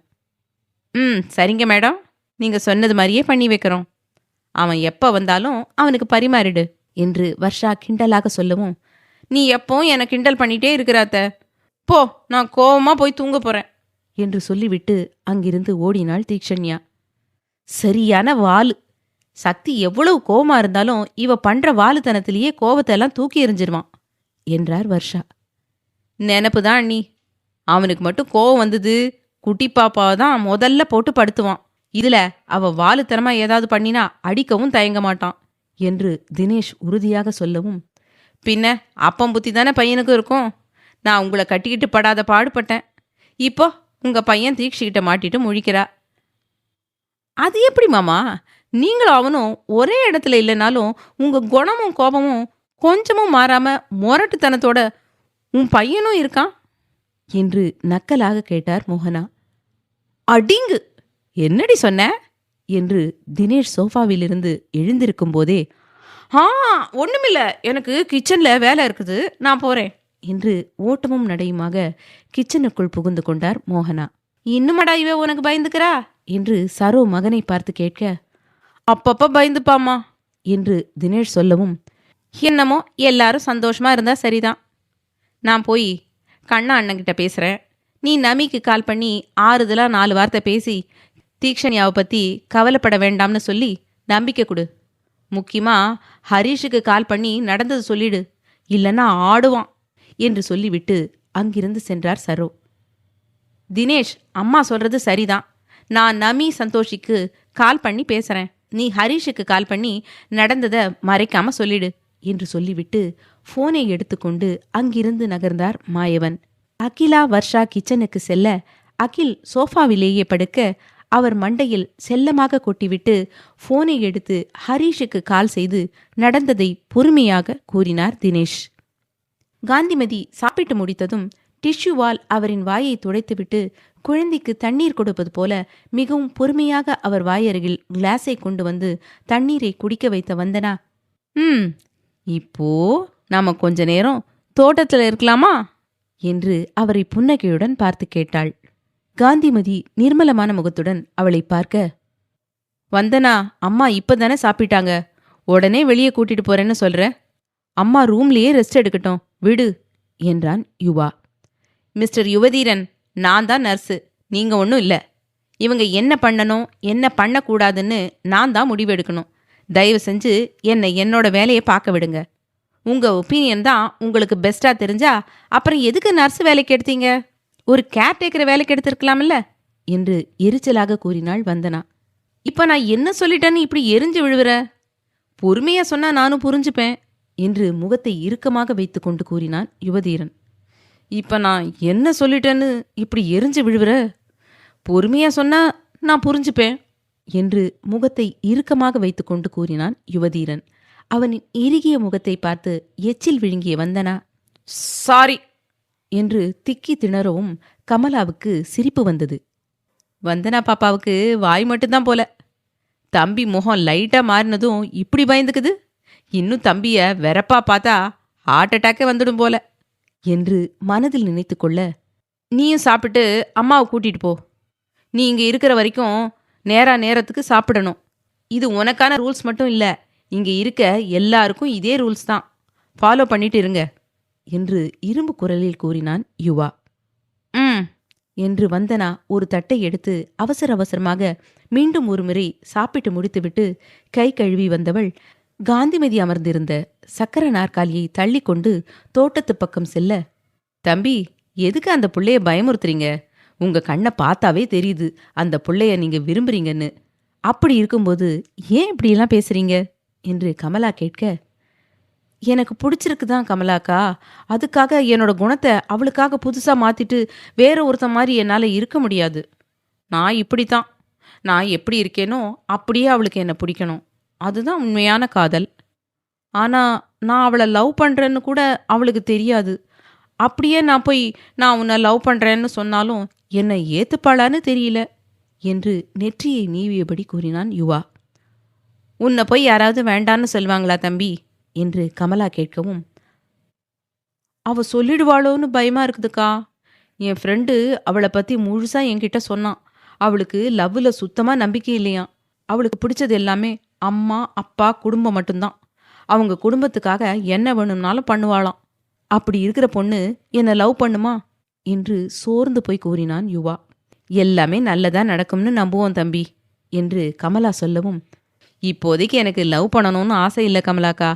சரிங்க மேடம், நீங்கள் சொன்னது மாதிரியே பண்ணி வைக்கிறோம். அவன் எப்போ வந்தாலும் அவனுக்கு பரிமாறிடு என்று வர்ஷா கிண்டலாக சொல்லவும், நீ எப்பவும் என்னை கிண்டல் பண்ணிட்டே இருக்கிறாத்த, போ, நான் கோவமா போய் தூங்க போறேன் என்று சொல்லிவிட்டு அங்கிருந்து ஓடினாள் தீக்ஷண்யா. சரியான வாலு. சக்தி எவ்வளவு கோவமா இருந்தாலும் இவ பண்ற வாலுத்தனத்திலேயே கோவத்தை எல்லாம் தூக்கி எறிஞ்சிருவான் என்றார் வர்ஷா. நினப்புதான் அண்ணி, அவனுக்கு மட்டும் கோவம் வந்தது குட்டி பாப்பாவை தான் முதல்ல போட்டு படுத்துவான். இதுல அவ வாலுத்தனமா ஏதாவது பண்ணினா அடிக்கவும் தயங்க மாட்டான் என்று தினேஷ் உறுதியாக சொல்லவும், பின்ன அப்பம் புத்தி தானே பையனுக்கும் இருக்கும். நான் உங்களை கட்டிக்கிட்டு படாத பாடுபட்டேன். இப்போ உங்க பையன் தீக்ஷிக்கிட்ட மாட்டிட்டு முழிக்கிறா. அது எப்படி மாமா, நீங்களும் அவனும் ஒரே இடத்துல இல்லைனாலும் உங்க குணமும் கோபமும் கொஞ்சமும் மாறாம முரட்டுத்தனத்தோட உன் பையனும் இருக்கான் என்று நக்கலாக கேட்டார் மோகனா. அடிங்கு, என்னடி சொன்ன என்று தினேஷ் சோஃபாவிலிருந்து எழுந்திருக்கும் போதே, ஒண்ணுமில்ல, எனக்கு கிச்சன்ல வேலை இருக்குது, நான் போறேன் என்று ஓட்டமும் நடையுமாக கிச்சனுக்குள் புகுந்து கொண்டார் மோகனா. இன்னுமடா இவ உனக்கு பயந்துக்கிறா என்று சரோ மகனை பார்த்து கேட்க, அப்பப்ப பயந்துப்பாமா என்று தினேஷ் சொல்லவும், என்னமோ எல்லாரும் சந்தோஷமா இருந்தா சரிதான். நான் போய் கண்ணா அண்ணன்கிட்ட பேசுகிறேன். நீ நமிக்கு கால் பண்ணி ஆறுதலாக 4 வார்த்தை பேசி தீக்ஷண்யாவை பற்றி கவலைப்பட வேண்டாம்னு சொல்லி நம்பிக்கை கொடு. முக்கியமாக ஹரீஷுக்கு கால் பண்ணி நடந்தது சொல்லிடு, இல்லைன்னா ஆடுவான் என்று சொல்லிவிட்டு அங்கிருந்து சென்றார் சரோ. தினேஷ், அம்மா சொல்றது சரிதான். நான் நமி சந்தோஷிக்கு கால் பண்ணி பேசுகிறேன். நீ ஹரீஷுக்கு கால் பண்ணி நடந்ததை மறைக்காம சொல்லிடு என்று சொல்லிவிட்டு போனை எடுத்துக்கொண்டு அங்கிருந்து நகர்ந்தார் மாயவன். அகிலா வர்ஷா கிச்சனுக்கு செல்ல அகில் சோஃபாவிலேயே படுக்க அவர் மண்டையில் செல்லமாக கொட்டிவிட்டு போனை எடுத்து ஹரீஷுக்கு கால் செய்து நடந்ததை பொறுமையாக கூறினார் தினேஷ். காந்திமதி சாப்பிட்டு முடித்ததும் டிஷ்யூவால் அவரின் வாயை துடைத்துவிட்டு குழந்தைக்கு தண்ணீர் கொடுப்பது போல மிகவும் பொறுமையாக அவர் வாயருகில் கிளாஸை கொண்டு வந்து தண்ணீரை குடிக்க வைத்த வந்தனா, இப்போ நாம கொஞ்ச நேரம் தோட்டத்தில் இருக்கலாமா என்று அவரை புன்னகையுடன் பார்த்து கேட்டாள். காந்திமதி நிர்மலமான முகத்துடன் அவளை பார்க்க, வந்தனா, அம்மா இப்பதானே சாப்பிட்டாங்க, உடனே வெளியே கூட்டிட்டு போறேன்னு சொல்ற. அம்மா ரூம்லேயே ரெஸ்ட் எடுக்கட்டும், விடு என்றான் யுவா. மிஸ்டர் யுவதீரன், நான் தான் நர்ஸு, நீங்க ஒன்றும் இல்லை. இவங்க என்ன பண்ணணும் என்ன பண்ணக்கூடாதுன்னு நான் தான் முடிவெடுக்கணும். தயவு செஞ்சு என்னோட வேலையை பார்க்க விடுங்க. உங்க ஒப்பீனியன் தான் உங்களுக்கு பெஸ்டா தெரிஞ்சா அப்புறம் எதுக்கு நர்ஸ் வேலைக்கு எடுத்தீங்க? ஒரு கேர்டேக்கர் வேலைக்கு எடுத்திருக்கலாம்ல என்று எரிச்சலாக கூறினாள் வந்தனா. இப்ப நான் என்ன சொல்லிட்டேன்னு இப்படி எரிஞ்சு விழுவுற? பொறுமையா சொன்னா நானும் புரிஞ்சுப்பேன் என்று முகத்தை இறுக்கமாக வைத்து கொண்டு கூறினான் யுவதீரன். இப்ப நான் என்ன சொல்லிட்டேன்னு இப்படி எரிஞ்சு விழுவுற? பொறுமையா சொன்னா நான் புரிஞ்சுப்பேன் என்று முகத்தை இறுக்கமாக வைத்துக்கொண்டு கூறினான் யுவதீரன். அவனின் இறுகிய முகத்தை பார்த்து எச்சில் விழுங்கிய வந்தனா சாரி என்று திக்கி திணறவும் கமலாவுக்கு சிரிப்பு வந்தது. வந்தனா பாப்பாவுக்கு வாய் மட்டும்தான் போல. தம்பி முகம் லைட்டா மாறினதும் இப்படி பயந்துக்குது. இன்னும் தம்பிய வெறப்பா பார்த்தா ஹார்ட் அட்டாக்கே வந்துடும் போல என்று மனதில் நினைத்து கொள்ள, நீயும் சாப்பிட்டு அம்மாவை கூட்டிட்டு போ. நீ இங்க இருக்கிற வரைக்கும் நேரத்துக்கு சாப்பிடணும். இது உனக்கான ரூல்ஸ் மட்டும் இல்லை, இங்க இருக்க எல்லாருக்கும் இதே ரூல்ஸ் தான். ஃபாலோ பண்ணிட்டு இருங்க என்று இரும்பு குரலில் கூறினான் யுவா. என்று வந்தனா ஒரு தட்டை எடுத்து அவசர அவசரமாக மீண்டும் ஒரு முறை சாப்பிட்டு முடித்துவிட்டு கை கழுவி வந்தவள் காந்திமதி அமர்ந்திருந்த சக்கர நாற்காலியை தள்ளி கொண்டு தோட்டத்து பக்கம் செல்ல, தம்பி, எதுக்கு அந்த புள்ளைய பயமுறுத்துறீங்க? உங்க கண்ணை பார்த்தாவே தெரியுது அந்த புள்ளைய நீங்க விரும்புறீங்கன்னு. அப்படி இருக்கும்போது ஏன் இப்படியெல்லாம் பேசுறீங்க என்று கமலா கேட்க, எனக்கு பிடிச்சிருக்குதான் கமலாக்கா, அதுக்காக என்னோட குணத்தை அவளுக்காக புதுசா மாத்திட்டு வேற ஒருத்த மாதிரி என்னால் இருக்க முடியாது. நான் இப்படித்தான். நான் எப்படி இருக்கேனோ அப்படியே அவளுக்கு என்னை பிடிக்கணும். அதுதான் உண்மையான காதல். ஆனா நான் அவளை லவ் பண்றேன்னு கூட அவளுக்கு தெரியாது. அப்படியே நான் உன்னை லவ் பண்றேன்னு சொன்னாலும் என்னை ஏத்துப்பாளான்னு தெரியல என்று நெற்றியை நீவியபடி கூறினான் யுவா. உன்னை போய் யாராவது வேண்டான்னு சொல்லுவாங்களா தம்பி என்று கமலா கேட்கவும், அவ சொல்லிடுவாளோன்னு பயமா இருக்குதுக்கா. என் ஃப்ரெண்டு அவளை பத்தி முழுசா என்கிட்ட சொன்னான். அவளுக்கு லவ்ல சுத்தமா நம்பிக்கை இல்லையாம். அவளுக்கு பிடிச்சது எல்லாமே அம்மா அப்பா குடும்பம் மட்டும்தான். அவங்க குடும்பத்துக்காக என்ன வேணும்னாலும் பண்ணுவாளாம். அப்படி இருக்கிற பொண்ணு என்னை லவ் பண்ணுமா என்று சோர்ந்து போய் கூறினான் யுவா. எல்லாமே நல்லதா நடக்கும்னு நம்புவோம் தம்பி என்று கமலா சொல்லவும், இப்போதைக்கு எனக்கு லவ் பண்ணணும்னு ஆசை இல்லை கமலாக்கா.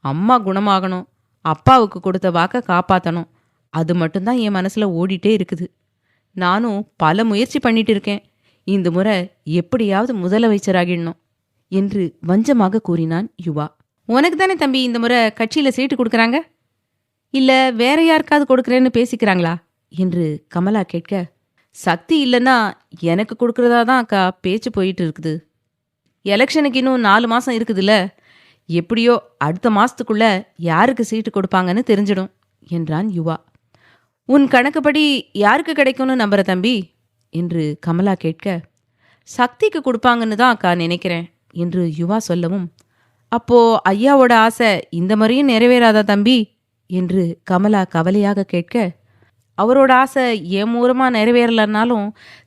அம்மா குணமாகணும், அப்பாவுக்கு கொடுத்த வாக்க காப்பாற்றணும், அது மட்டும்தான் என் மனசுல ஓடிட்டே இருக்குது. நானும் பல முயற்சி பண்ணிட்டு இருக்கேன். இந்த முறை எப்படியாவது முதலமைச்சராகிடணும் என்று வஞ்சமாக கூறினான் யுவா. உனக்கு தானே தம்பி இந்த முறை கட்சியில சீட்டு கொடுக்கறாங்க, இல்ல வேற யாருக்காவது கொடுக்கறேன்னு பேசிக்கிறாங்களா என்று கமலா கேட்க, சக்தி இல்லைன்னா எனக்கு கொடுக்கறதா தான் அக்கா பேச்சு போயிட்டு இருக்குது. எலெக்ஷனுக்கு இன்னும் 4 மாசம் இருக்குதுல்ல, எப்படியோ அடுத்த மாசத்துக்குள்ள யாருக்கு சீட்டு கொடுப்பாங்கன்னு தெரிஞ்சிடும் என்றான் யுவா. உன் கணக்குப்படி யாருக்கு கிடைக்கும்னு நம்புற தம்பி என்று கமலா கேட்க, சக்திக்கு கொடுப்பாங்கன்னு தான் அக்கா நினைக்கிறேன் என்று யுவா சொல்லவும், அப்போ ஐயாவோட ஆசை இந்த முறையும் நிறைவேறாதா தம்பி என்று கமலா கவலையாக கேட்க, அவரோட ஆசை என் மூலமா நிறைவேறலன்னாலும்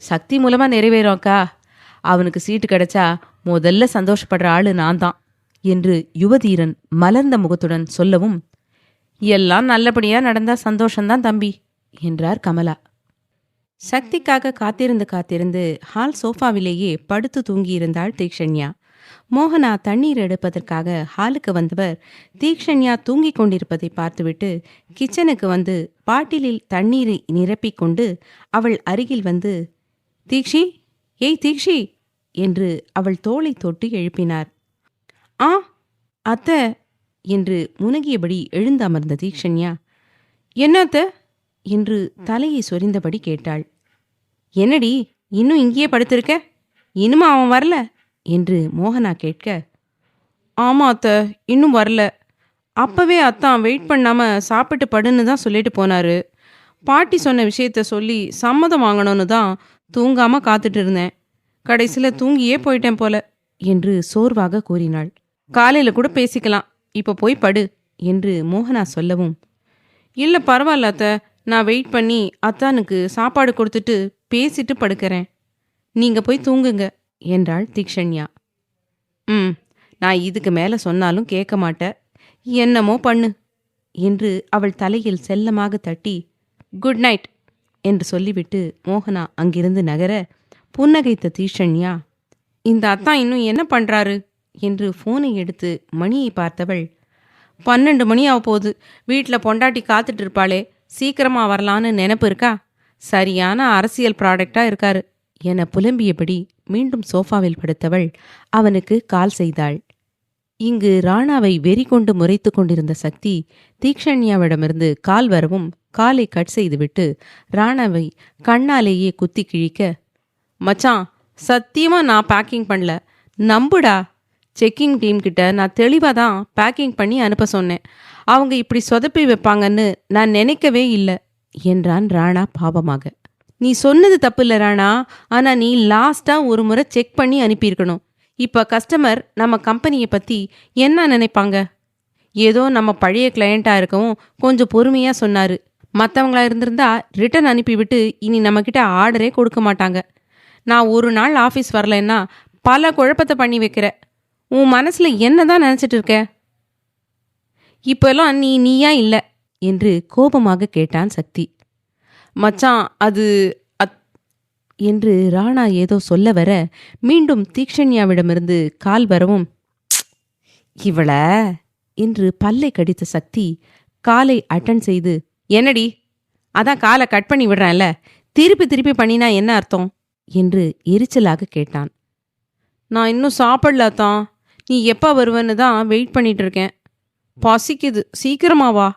சக்தி மூலமா நிறைவேறும் அக்கா. அவனுக்கு சீட்டு கிடைச்சா முதல்ல சந்தோஷப்படுற ஆளு நான் தான் என்று யுவதீரன் மலர்ந்த முகத்துடன் சொல்லவும், எல்லாம் நல்லபடியா நடந்தா சந்தோஷந்தான் தம்பி என்றார் கமலா. சக்திக்காக காத்திருந்து ஹால் சோஃபாவிலேயே படுத்து தூங்கியிருந்தாள் தீக்ஷண்யா. மோகனா தண்ணீர் எடுப்பதற்காக ஹாலுக்கு வந்தவர் தீக்ஷண்யா தூங்கிக் கொண்டிருப்பதை பார்த்துவிட்டு கிச்சனுக்கு வந்து பாட்டிலில் தண்ணீரை நிரப்பிக் கொண்டு அவள் அருகில் வந்து, தீக்ஷி, ஏய் தீக்ஷி என்று அவள் தோளை தொட்டு எழுப்பினார். ஆ அத்தை என்று முனகியபடி எழுந்து அமர்ந்த தீக்ஷண்யா, என்ன அத்தை என்று தலையை சொரிந்தபடி கேட்டாள். என்னடி இன்னும் இங்கேயே படுத்திருக்க? இனிமா அவன் வரல என்று மோகனா கேட்க, ஆமா அத்தை, இன்னும் வரல. அப்பவே அத்தான் வெயிட் பண்ணாம சாப்பிட்டு படுன்னு தான் சொல்லிட்டு போனாரு. பாட்டி சொன்ன விஷயத்த சொல்லி சம்மதம் வாங்கணும்னு தான் தூங்காம காத்துட்டு இருந்தேன். கடைசியில் தூங்கியே போயிட்டேன் போல என்று சோர்வாக கூறினாள். காலையில கூட பேசிக்கலாம், இப்போ போய் படு என்று மோகனா சொல்லவும், இல்லை பரவாயில்ல அத்தை, நான் வெயிட் பண்ணி அத்தானுக்கு சாப்பாடு கொடுத்துட்டு பேசிட்டு படுக்கிறேன். நீங்க போய் தூங்குங்க என்றாள் தீக்ஷண்யா. நான் இதுக்கு மேலே சொன்னாலும் கேட்க மாட்டேன், என்னமோ பண்ணு என்று அவள் தலையில் செல்லமாக தட்டி குட் நைட் என்று சொல்லிவிட்டு மோகனா அங்கிருந்து நகர புன்னகைத்த தீக்ஷண்யா, இந்த அத்தான் இன்னும் என்ன பண்றாரு என்று போனை எடுத்து மணியை பார்த்தவள், 12 மணி ஆக போகுது, வீட்டில் பொண்டாட்டி காத்துட்டு இருப்பாளே, சீக்கிரமா வரலான்னு நினைப்பு இருக்கா? சரியான அரசியல் ப்ராடக்டா இருக்காரு என புலம்பியபடி மீண்டும் சோஃபாவில் படுத்தவள் அவனுக்கு கால் செய்தாள். இங்கு ராணாவை வெறி கொண்டு முறைத்து கொண்டிருந்த சக்தி தீக்ஷண்யாவிடமிருந்து கால் வரவும் காலை கட் செய்துவிட்டு ராணாவை கண்ணாலேயே குத்தி கிழிக்க, மச்சான் சத்தியமா நான் பேக்கிங் பண்ணல, நம்புடா. செக்கிங் டீம் கிட்ட நான் தெளிவாக தான் பேக்கிங் பண்ணி அனுப்ப சொன்னேன். அவங்க இப்படி சொதப்பி வைப்பாங்கன்னு நான் நினைக்கவே இல்லை என்றான் ராணா பாவமாக. நீ சொன்னது தப்பு இல்லை ராணா, ஆனால் நீ லாஸ்ட்டாக ஒரு முறை செக் பண்ணி அனுப்பியிருக்கணும். இப்போ கஸ்டமர் நம்ம கம்பெனியை பற்றி என்ன நினைப்பாங்க? ஏதோ நம்ம பழைய கிளையண்ட்டாக இருக்கவும் கொஞ்சம் பொறுமையாக சொன்னார். மற்றவங்களா இருந்திருந்தா ரிட்டன் அனுப்பிவிட்டு இனி நம்மக்கிட்ட ஆர்டரே கொடுக்க மாட்டாங்க. நான் ஒரு நாள் ஆஃபீஸ் வரலைன்னா பல குழப்பத்தை பண்ணி வைக்கிற. உன் மனசில் என்ன தான் நினச்சிட்டு இருக்க? இப்போல்லாம் நீயா இல்லை என்று கோபமாக கேட்டான் சக்தி. மச்சான் அது என்று ராணா ஏதோ சொல்ல வர மீண்டும் தீக்ஷண்யாவிடமிருந்து கால் வரவும், இவள என்று பல்லை கடித்த சக்தி காலை அட்டன் செய்து, என்னடி அதான் காலை கட் பண்ணி விடுறான்ல, திருப்பி பண்ணினா என்ன அர்த்தம் என்று எரிச்சலாக கேட்டான். நான் இன்னும் சாப்பிடலத்தான், நீ எப்போ வருவன்னு தான் வெயிட் பண்ணிட்டு இருக்கேன். பசிக்குது, சீக்கிரமா வா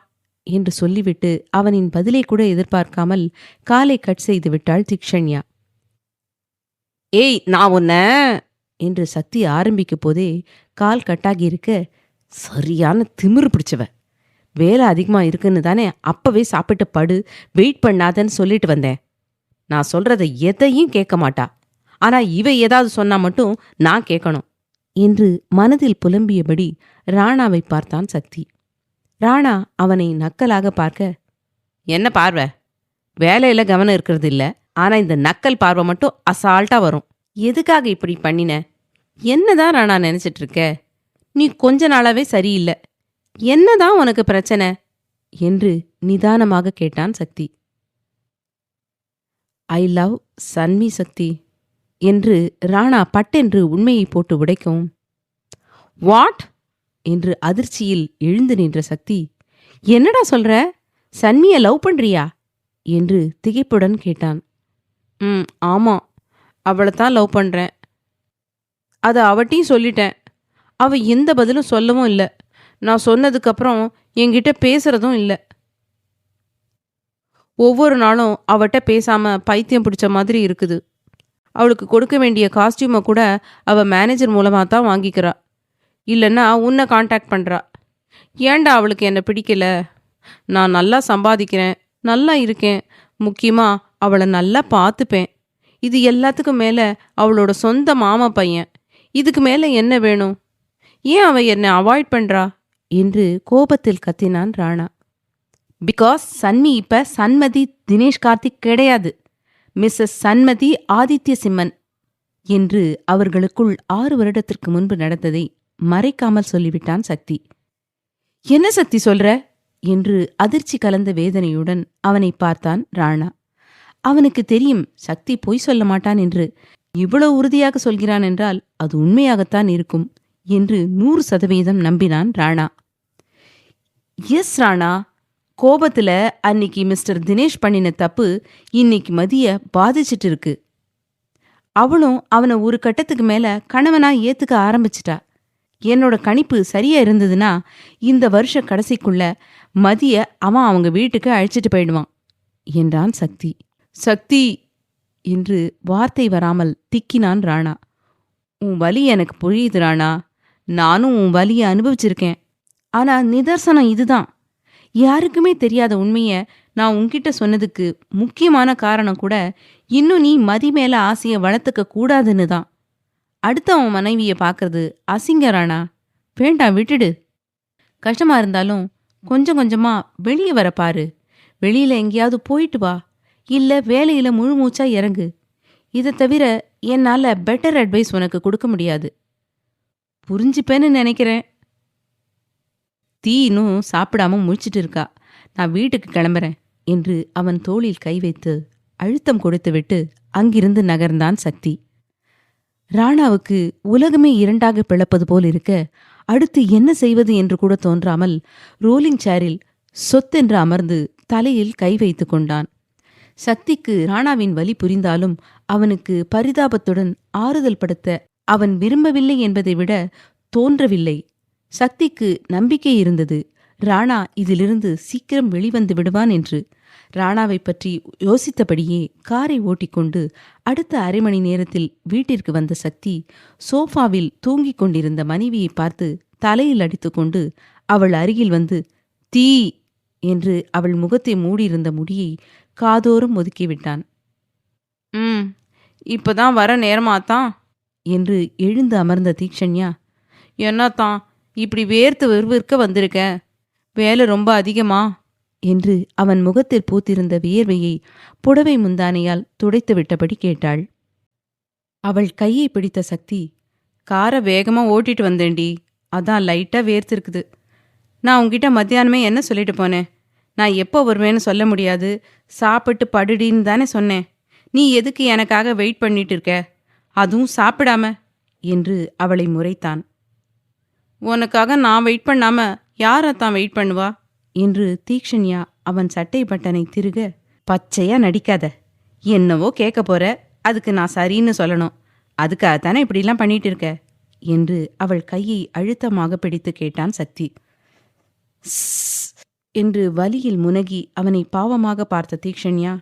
என்று சொல்லிவிட்டு அவனின் பதிலை கூட எதிர்பார்க்காமல் காலை கட் செய்து விட்டாள் தீக்ஷண்யா. ஏய் நான் உன்ன என்று சக்தி ஆரம்பிக்கும் போதே கால் கட்டாகி இருக்க, சரியான திமிரு பிடிச்சவ, வேலை அதிகமாக இருக்குன்னு தானே அப்பவே சாப்பிட்டு படு, வெயிட் பண்ணாதன்னு சொல்லிட்டு வந்தேன். நான் சொல்றத எதையும் கேட்க மாட்டா, ஆனா இவ ஏதாவது சொன்னா மட்டும் நான் கேட்கணும் என்று மனதில் புலம்பியபடி ராணாவை பார்த்தான் சக்தி. ராணா அவனை நக்கலாக பார்க்க, என்ன பார்வை, வேலையில கவனம் இருக்கிறது இல்ல, ஆனா இந்த நக்கல் பார்வை மட்டும் அசால்ட்டா வரும். எதுக்காக இப்படி பண்ணின? என்னதான் ராணா நினைச்சிட்டு இருக்க? நீ கொஞ்ச நாளாவே சரியில்லை, என்னதான் உனக்கு பிரச்சனை என்று நிதானமாக கேட்டான் சக்தி. ஐ லவ் சன்மி சக்தி என்று ராணா பட்டென்று உண்மையை போட்டு உடைக்கவும், வாட் என்று அதிர்ச்சியில் எழுந்து நின்ற சக்தி, என்னடா சொல்ற, சன்மியை லவ் பண்றியா என்று திகைப்புடன் கேட்டான். ஆமாம், அவளைத்தான் லவ் பண்றேன். அதை அவட்டையும் சொல்லிட்டேன். அவ எந்த பதிலும் சொல்லவும் இல்லை. நான் சொன்னதுக்கப்புறம் என்கிட்ட பேசுறதும் இல்லை. ஒவ்வொரு நாளும் அவட்ட பேசாம பைத்தியம் பிடிச்ச மாதிரி இருக்குது. அவளுக்கு கொடுக்க வேண்டிய காஸ்டியூமை கூட அவ மேனேஜர் மூலமாக தான் வாங்கிக்கிறா, இல்லைன்னா உன்னை காண்டாக்ட் பண்ணுறா. ஏன்டா அவளுக்கு என்னை பிடிக்கல? நான் நல்லா சம்பாதிக்கிறேன், நல்லா இருக்கேன், முக்கியமாக அவளை நல்லா பார்த்துப்பேன். இது எல்லாத்துக்கும் மேலே அவளோட சொந்த மாமா பையன். இதுக்கு மேலே என்ன வேணும்? ஏன் அவ என்னை அவாய்ட் பண்ணுறா என்று கோபத்தில் கத்தினான் ராணா. பிகாஸ் சன்மி இப்ப சன்மதி தினேஷ் கார்த்திக் கிடையாது, மிஸ்ஸஸ் சன்மதி ஆதித்ய சிம்மன் என்று அவர்களுக்குள் 6 வருடத்திற்கு முன்பு நடந்ததை மறைக்காமல் சொல்லிவிட்டான் சக்தி. என்ன சக்தி சொல்ற என்று அதிர்ச்சி கலந்த வேதனையுடன் அவனை பார்த்தான் ராணா. அவனுக்கு தெரியும் சக்தி பொய் சொல்ல மாட்டான் என்று. இவ்வளவு உறுதியாக சொல்கிறான் என்றால் அது உண்மையாகத்தான் இருக்கும் என்று 100% நம்பினான் ராணா. எஸ் ராணா, கோபத்துல அன்னிக்கு மிஸ்டர் தினேஷ் பண்ணின தப்பு இன்னைக்கு மதிய பாதிச்சிட்டு இருக்கு. அவளும் அவனை ஒரு கட்டத்துக்கு மேல கணவனா ஏத்துக்க ஆரம்பிச்சிட்டா. என்னோட கணிப்பு சரியா இருந்ததுன்னா இந்த வருஷ கடைசிக்குள்ள மதிய அவன் அவங்க வீட்டுக்கு அழைச்சிட்டு போயிடுவான் என்றான் சக்தி. சக்தி என்று வார்த்தை வராமல் திக்கினான் ராணா. உன் வலி எனக்கு புரியுது ராணா, நானும் உன் வலியை அனுபவிச்சிருக்கேன். ஆனா நிதர்சனம் இதுதான். யாருக்குமே தெரியாத உண்மைய நான் உன்கிட்ட சொன்னதுக்கு முக்கியமான காரணம் கூட இன்னும் நீ மதி மேல ஆசைய வளர்த்துக்க கூடாதுன்னு தான். அடுத்தவன் மனைவிய பாக்குறது அசிங்க ராணா, வேண்டாம் விட்டுடு. கஷ்டமா இருந்தாலும் கொஞ்சம் கொஞ்சமா வெளியே வர பாரு. வெளியில எங்கேயாவது போயிட்டு வா, இல்ல வேலையில முழு மூச்சா இறங்கு. இதை தவிர என்னால பெட்டர் அட்வைஸ் உனக்கு கொடுக்க முடியாது. புரிஞ்சுப்பேன்னு நினைக்கிறேன். தீ இன்னும் சாப்பிடாம முழிச்சிட்டு இருக்கா. நான் வீட்டுக்கு கிளம்புறேன் என்று அவன் தோளில் கை வைத்து அழுத்தம் கொடுத்துவிட்டு அங்கிருந்து நகர்ந்தான் சக்தி. ராணாவுக்கு உலகமே இரண்டாக பிளப்பது போல் இருக்க அடுத்து என்ன செய்வது என்று கூட தோன்றாமல் ரோலிங் சேரில் சொத்தென்று அமர்ந்து தலையில் கை வைத்து கொண்டான். சக்திக்கு ராணாவின் வலி புரிந்தாலும் அவனுக்கு பரிதாபத்துடன் ஆறுதல் படுத்த அவன் விரும்பவில்லை என்பதை விட தோன்றவில்லை. சக்திக்கு நம்பிக்கை இருந்தது, ராணா இதிலிருந்து சீக்கிரம் வெளிவந்து விடுவான் என்று. ராணாவை பற்றி யோசித்தபடியே காரை ஓட்டிக்கொண்டு அடுத்த அரை மணி நேரத்தில் வீட்டிற்கு வந்த சக்தி சோஃபாவில் தூங்கிக் கொண்டிருந்த மனைவியை பார்த்து தலையில் அடித்துக்கொண்டு அவள் அருகில் வந்து தீ என்று அவள் முகத்தை மூடியிருந்த முடியை காதோறும் ஒதுக்கிவிட்டான். இப்பதான் வர நேரமாத்தான் என்று எழுந்து அமர்ந்த தீக்ஷண்யா, என்னத்தான் இப்படி வேர்த்து விறுவிறுக்க வந்திருக்க, வேலை ரொம்ப அதிகமா என்று அவன் முகத்தில் பூத்திருந்த வியர்வையை புடவை முந்தானையால் துடைத்து விட்டபடி கேட்டாள். அவள் கையை பிடித்த சக்தி, காரை வேகமா ஓட்டிட்டு வந்தேன்டி, அதான் லைட்டா வேர்த்திருக்குது. நான் உன்கிட்ட மத்தியானமே என்ன சொல்லிட்டு போனேன்? நான் எப்போ வருவேன்னு சொல்ல முடியாது, சாப்பிட்டு படுடின்னு தானே சொன்னேன். நீ எதுக்கு எனக்காக வெயிட் பண்ணிட்டு இருக்க, அதுவும் சாப்பிடாம என்று அவளை முறைத்தான். உனக்காக நான் வெயிட் பண்ணாம யாரத்தான் வெயிட் பண்ணுவா என்று தீக்ஷண்யா அவன் சட்டை பட்டனை திருக, பச்சையா நடிக்காத. என்னவோ கேட்க போற, அதுக்கு நான் சரின்னு சொல்லணும். அதுக்காகத்தானே இப்படிலாம் பண்ணிட்டு இருக்க என்று அவள் கையை அழுத்தமாக பிடித்து கேட்டான் சக்தி. என்று வலியில் முனகி அவனை பாவமாக பார்த்த தீக்ஷண்யா,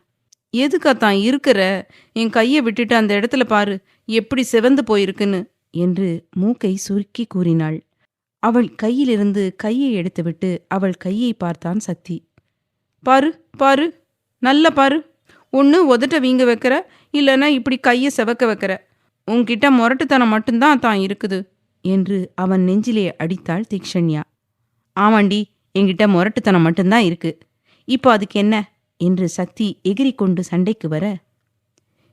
எதுக்காத்தான் இருக்கிற, என் கையை விட்டுட்டு அந்த இடத்துல பாரு எப்படி சிவந்து போயிருக்குன்னு என்று மூக்கை சுருக்கி கூறினாள். அவள் கையிலிருந்து கையை எடுத்துவிட்டு அவள் கையை பார்த்தான் சக்தி. பாரு பாரு, நல்ல பாரு, ஒன்று உதட்ட வீங்க வைக்கிற, இல்லைன்னா இப்படி கையை செவக்க வைக்கிற. உன்கிட்ட முரட்டுத்தனம் மட்டும்தான் தான் இருக்குது என்று அவன் நெஞ்சிலே அடித்தாள் தீக்ஷண்யா. ஆமாண்டி, என்கிட்ட முரட்டுத்தனம் மட்டும்தான் இருக்கு. இப்போ அதுக்கு என்ன என்று சக்தி எகிரிக்கொண்டு சண்டைக்கு வர,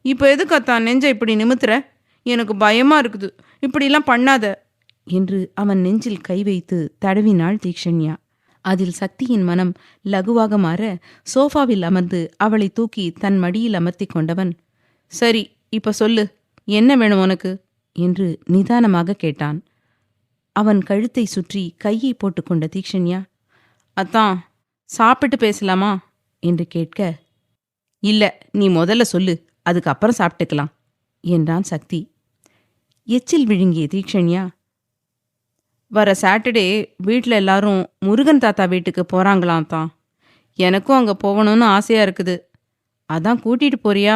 இப்போ எதுக்காத்தான் நெஞ்சை இப்படி நிமித்துற? எனக்கு பயமா இருக்குது, இப்படிலாம் பண்ணாத என்று அவன் நெஞ்சில் கை வைத்து தடவினாள் தீக்ஷண்யா. அதில் சக்தியின் மனம் லகுவாக மாற சோஃபாவில் அமர்ந்து அவளை தூக்கி தன் மடியில் அமர்த்தி கொண்டவன், சரி இப்ப சொல்லு, என்ன வேணும் உனக்கு என்று நிதானமாக கேட்டான். அவன் கழுத்தை சுற்றி கையை போட்டுக்கொண்ட தீக்ஷண்யா, அத்தான் சாப்பிட்டு பேசலாமா என்று கேட்க, இல்ல நீ முதல்ல சொல்லு, அதுக்கப்புறம் சாப்பிட்டுக்கலாம் என்றான் சக்தி. எச்சில் விழுங்கிய தீக்ஷண்யா, வர சாட்டர்டே வீட்டில் எல்லாரும் முருகன் தாத்தா வீட்டுக்கு போகிறாங்களாம் தான். எனக்கும் அங்கே போகணும்னு ஆசையாக இருக்குது, அதான் கூட்டிகிட்டு போறியா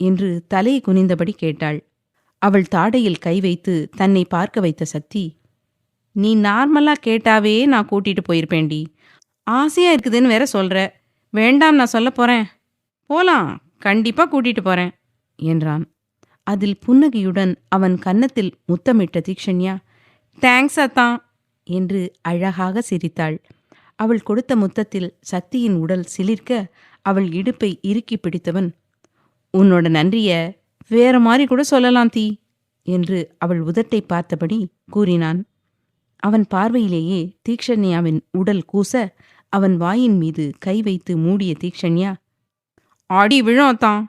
என்று தலையை குனிந்தபடி கேட்டாள். அவள் தாடையில் கை வைத்து தன்னை பார்க்க வைத்த சக்தி, நீ நார்மலாக கேட்டாவே நான் கூட்டிகிட்டு போயிருப்பேன்டி, ஆசையாக இருக்குதுன்னு வேற சொல்கிற. வேண்டாம், நான் சொல்ல போகிறேன், போலாம், கண்டிப்பாக கூட்டிகிட்டு போகிறேன் என்றான். அதில் புன்னகையுடன் அவன் கன்னத்தில் முத்தமிட்ட தீக்ஷண்யா, தேங்க்ஸ் அத்தான் என்று அழகாக சிரித்தாள். அவள் கொடுத்த முத்தத்தில் சக்தியின் உடல் சிலிர்க்க அவள் இடுப்பை இறுக்கி பிடித்தவன், உன்னோட நன்றிய வேற மாதிரி கூட சொல்லலாம் தீ என்று அவள் உதட்டை பார்த்தபடி கூறினான். அவன் பார்வையிலேயே தீக்ஷண்யாவின் உடல் கூச அவன் வாயின் மீது கை வைத்து மூடிய தீக்ஷண்யா, ஆடி விழும் தான்.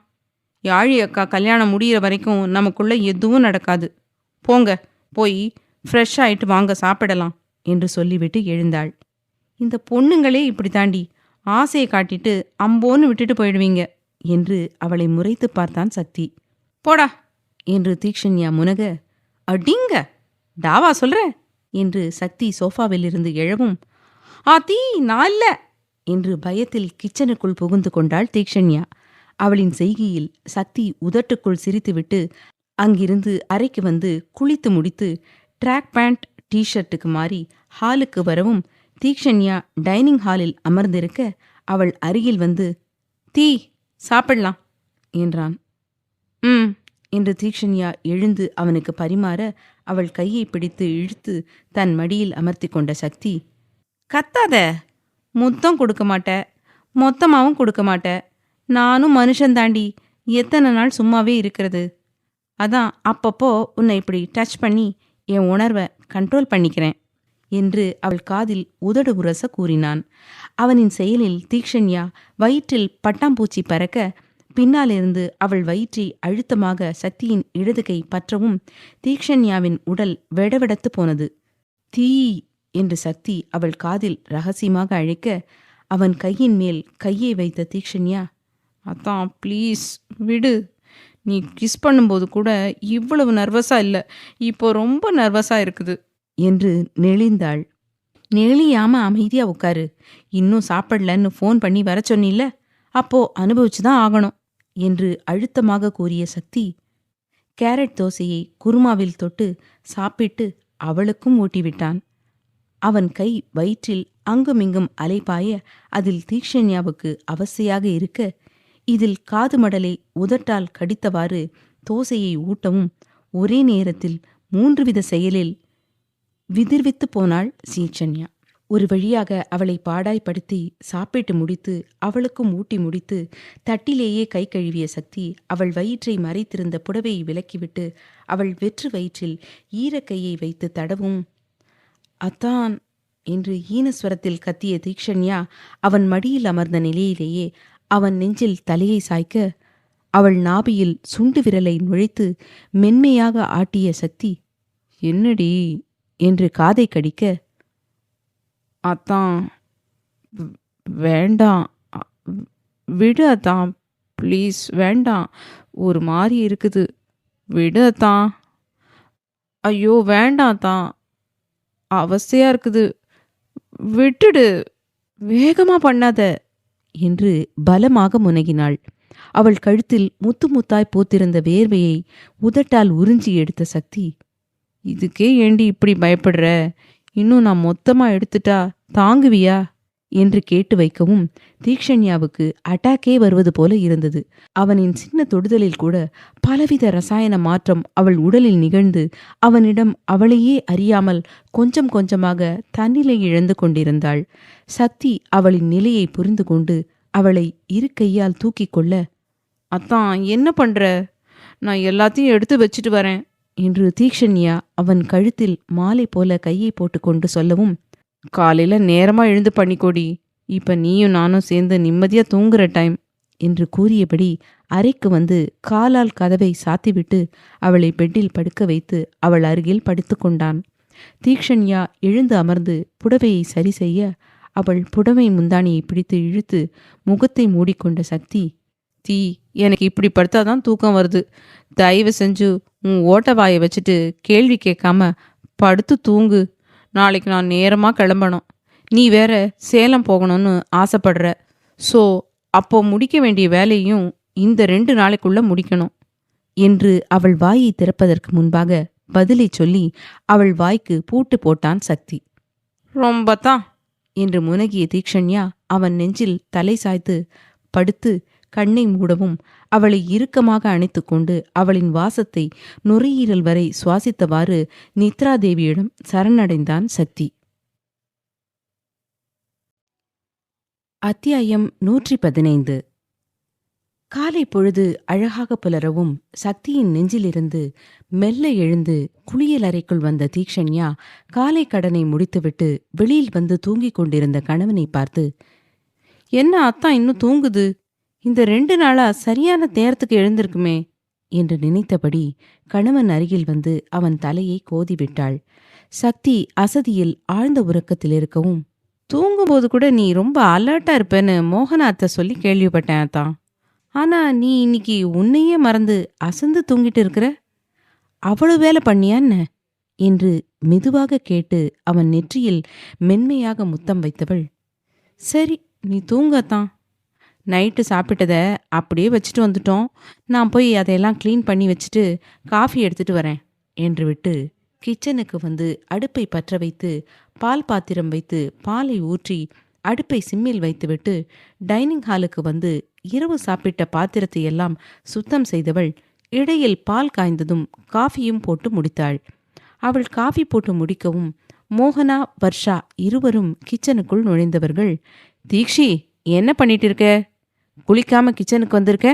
யாழி அக்கா கல்யாணம் முடிகிற வரைக்கும் நமக்குள்ள எதுவும் நடக்காது. போங்க, போய் ஃப்ரெஷ் ஆயிட்டு வாங்க, சாப்பிடலாம் என்று சொல்லிவிட்டு எழுந்தாள். இந்த பொண்ணுங்களே இப்படி தாண்டி ஆசையை காட்டிட்டு அம்போன்னு விட்டுட்டு போயிடுவீங்க என்று அவளை முறைத்து பார்த்தான் சக்தி. போடா என்று தீக்ஷண்யா முனக, அடிங்க டாவா சொல்ற என்று சக்தி சோஃபாவிலிருந்து எழவும், ஆத்தி நான் இல்ல என்று பயத்தில் கிச்சனுக்குள் புகுந்து கொண்டாள் தீக்ஷண்யா. அவளின் செய்கையில் சக்தி உதட்டுக்குள் சிரித்துவிட்டு அங்கிருந்து அறைக்கு வந்து குளித்து முடித்து ட்ராக் பேண்ட் டிஷர்ட்டுக்கு மாறி ஹாலுக்கு வரவும் தீக்ஷண்யா டைனிங் ஹாலில் அமர்ந்திருக்க அவள் அருகில் வந்து, தீ சாப்பிடலாம் என்றான். ம் என்று தீக்ஷண்யா எழுந்து அவனுக்கு பரிமாற அவள் கையை பிடித்து இழுத்து தன் மடியில் அமர்த்தி கொண்ட சக்தி, கத்தாத, முத்தம் கொடுக்க மாட்ட, மொத்தமாவும் கொடுக்க மாட்ட. நானும் மனுஷன் தாண்டி, எத்தனை நாள் சும்மாவே இருக்கிறது. அதான் அப்பப்போ உன்னை இப்படி டச் பண்ணி என் உணர்வை கண்ட்ரோல் பண்ணிக்கிறேன் என்று அவள் காதில் உதடு உரச கூறினான். அவனின் செயலில் தீக்ஷண்யா வயிற்றில் பட்டாம்பூச்சி பறக்க பின்னாலிருந்து அவள் வயிற்றை அழுத்தமாக சக்தியின் இடது கை பற்றவும் தீக்ஷண்யாவின் உடல் வெடவெடத்து போனது. தீ என்று சக்தி அவள் காதில் ரகசியமாக அழைக்க அவன் கையின் மேல் கையை வைத்த தீக்ஷண்யா, அதான் ப்ளீஸ் விடு. நீ கிஸ் பண்ணும்போது கூட இவ்வளவு நர்வஸா இல்லை, இப்போ ரொம்ப நர்வஸா இருக்குது என்று நெளிந்தாள். நெளியாம அமைதியா உட்காரு. இன்னும் சாப்பிடலன்னு ஃபோன் பண்ணி வர சொன்னில்ல, அப்போ அனுபவிச்சுதான் ஆகணும் என்று அழுத்தமாக கூறிய சக்தி கேரட் தோசையை குருமாவில் தொட்டு சாப்பிட்டு அவளுக்கும் ஊட்டிவிட்டான். அவன் கை வயிற்றில் அங்குமிங்கும் அலைபாய அதில் தீக்ஷண்யாவுக்கு அவசையாக இருக்க, இதில் காது மடலை உதட்டால் கடித்தவாறு தோசையை ஊட்டவும் ஒரே நேரத்தில் 3 வித செயலில் விதிர்வித்து போனாள் தீக்ஷண்யா. ஒரு வழியாக அவளை பாடாய்ப்படுத்தி சாப்பிட்டு முடித்து அவளுக்கும் ஊட்டி முடித்து தட்டிலேயே கை கழுவிய சக்தி அவள் வயிற்றை மறைத்திருந்த புடவையை விலக்கிவிட்டு அவள் வெற்று வயிற்றில் ஈரக்கையை வைத்து தடவும், அத்தான் என்று ஈனஸ்வரத்தில் கத்திய தீக்ஷண்யா அவன் மடியில் அமர்ந்த நிலையிலேயே அவன் நெஞ்சில் தலையை சாய்க்க அவள் நாபியில் சுண்டு விரலை நுழைத்து மென்மையாக ஆட்டிய சக்தி, என்னடி என்று காதை கடிக்க, அத்தான் வேண்டாம், விடு அத்தான் ப்ளீஸ், வேண்டாம், ஒரு மாதிரி இருக்குது, விடு அத்தான். ஐயோ வேண்டாம் அத்தான், அவஸ்தையா இருக்குது, விட்டுடு, வேகமா பண்ணாத என்று பலமாக முனகினாள். அவள் கழுத்தில் முத்து முத்தாய் பூத்திருந்த வேர்வையை உதட்டால் உறிஞ்சி எடுத்த சக்தி, இதுக்கே ஏண்டி இப்படி பயப்படுற, இன்னும் நான் மொத்தமா எடுத்துட்டா தாங்குவியா என்று கேட்டு வைக்கவும் தீக்ஷண்யாவுக்கு அட்டாக்கே வருவது போல இருந்தது. அவனின் சின்ன தொடுதலில் கூட பலவித ரசாயன மாற்றம் அவள் உடலில் நிகழ்ந்து அவனிடம் அவளையே அறியாமல் கொஞ்சம் கொஞ்சமாக தன்னிலை இழந்து கொண்டிருந்தாள். சக்தி அவளின் நிலையை புரிந்து கொண்டு அவளை இரு கையால் தூக்கி கொள்ள, அத்தான் என்ன பண்ற, நான் எல்லாத்தையும் எடுத்து வச்சுட்டு வரேன் என்று தீக்ஷண்யா அவன் கழுத்தில் மாலை போல கையை போட்டுக்கொண்டு சொல்லவும், காலையில நேரமா எழுந்து பண்ணிக்கோடி, இப்ப நீயும் நானும் சேர்ந்து நிம்மதியா தூங்குற டைம் என்று கூறியபடி அறைக்கு வந்து காலால் கதவை சாத்திவிட்டு அவளை பெட்டில் படுக்க வைத்து அவள் அருகில் படுத்து கொண்டான். தீக்ஷண்யா எழுந்து அமர்ந்து புடவையை சரி செய்ய அவள் புடவை முந்தானியை பிடித்து இழுத்து முகத்தை மூடிக்கொண்ட சக்தி, தீ எனக்கு இப்படி படுத்தாதான் தூக்கம் வருது, தயவு செஞ்சு உன் ஓட்ட வாயை வச்சுட்டு கேள்வி கேட்காம படுத்து தூங்கு. நாளைக்கு நான் நேரமாக கிளம்பணும், நீ வேற சேலம் போகணும்னு ஆசைப்படுற, ஸோ அப்போ முடிக்க வேண்டிய வேலையும் இந்த 2 நாளைக்குள்ள முடிக்கணும் என்று அவள் வாயை திறப்பதற்கு முன்பாக பதிலை சொல்லி அவள் வாய்க்கு பூட்டு போட்டான் சக்தி. ரொம்பத்தான் என்று முனகிய தீக்ஷண்யா அவன் நெஞ்சில் தலை சாய்த்து படுத்து கண்ணை மூடவும் அவளை இறுக்கமாக அணைத்து கொண்டு அவளின் வாசத்தை நுரையீரல் வரை சுவாசித்தவாறு நித்ராதேவியிடம் சரணடைந்தான் சக்தி. அத்தியாயம் 115. காலை பொழுது அழகாக புலரவும் சக்தியின் நெஞ்சிலிருந்து மெல்ல எழுந்து குளியல் அறைக்குள் வந்த தீக்ஷண்யா காலை கடனை முடித்துவிட்டு வெளியில் வந்து தூங்கிக் கொண்டிருந்த கணவனை பார்த்து, என்ன அத்தா இன்னும் தூங்குது? இந்த 2 நாளா சரியான நேரத்துக்கு எழுந்திருக்குமே என்று நினைத்தபடி கணவன் அருகில் வந்து அவன் தலையை கோதிவிட்டாள். சக்தி அசதியில் ஆழ்ந்த உறக்கத்தில் இருக்கவும், தூங்கும்போது கூட நீ ரொம்ப அலர்ட்டா இருப்பேன்னு மோகனா அத்தை சொல்லி கேள்விப்பட்டேன் அத்தா. ஆனா நீ இன்னைக்கு உன்னையே மறந்து அசந்து தூங்கிட்டு இருக்கிற. அவ்வளவு வேலை பண்ணியா என்ன என்று மெதுவாக கேட்டு அவன் நெற்றியில் மென்மையாக முத்தம் வைத்தவள், சரி நீ தூங்கத்தான். நைட்டு சாப்பிட்டத அப்படியே வச்சுட்டு வந்துட்டோம். நான் போய் அதையெல்லாம் க்ளீன் பண்ணி வச்சுட்டு காஃபி எடுத்துட்டு வரேன் என்று விட்டு கிச்சனுக்கு வந்து அடுப்பை பற்ற வைத்து பால் பாத்திரம் வைத்து பாலை ஊற்றி அடுப்பை சிம்மில் வைத்துவிட்டு டைனிங் ஹாலுக்கு வந்து இரவு சாப்பிட்ட பாத்திரத்தை எல்லாம் சுத்தம் செய்தவள் இடையில் பால் காய்ந்ததும் காஃபியும் போட்டு முடித்தாள். அவள் காஃபி போட்டு முடிக்கவும் மோகனா, வர்ஷா இருவரும் கிச்சனுக்குள் நுழைந்தவர்கள், தீக்ஷி என்ன பண்ணிட்டு இருக்க? குளிக்காம கிச்சனுக்கு வந்திருக்க?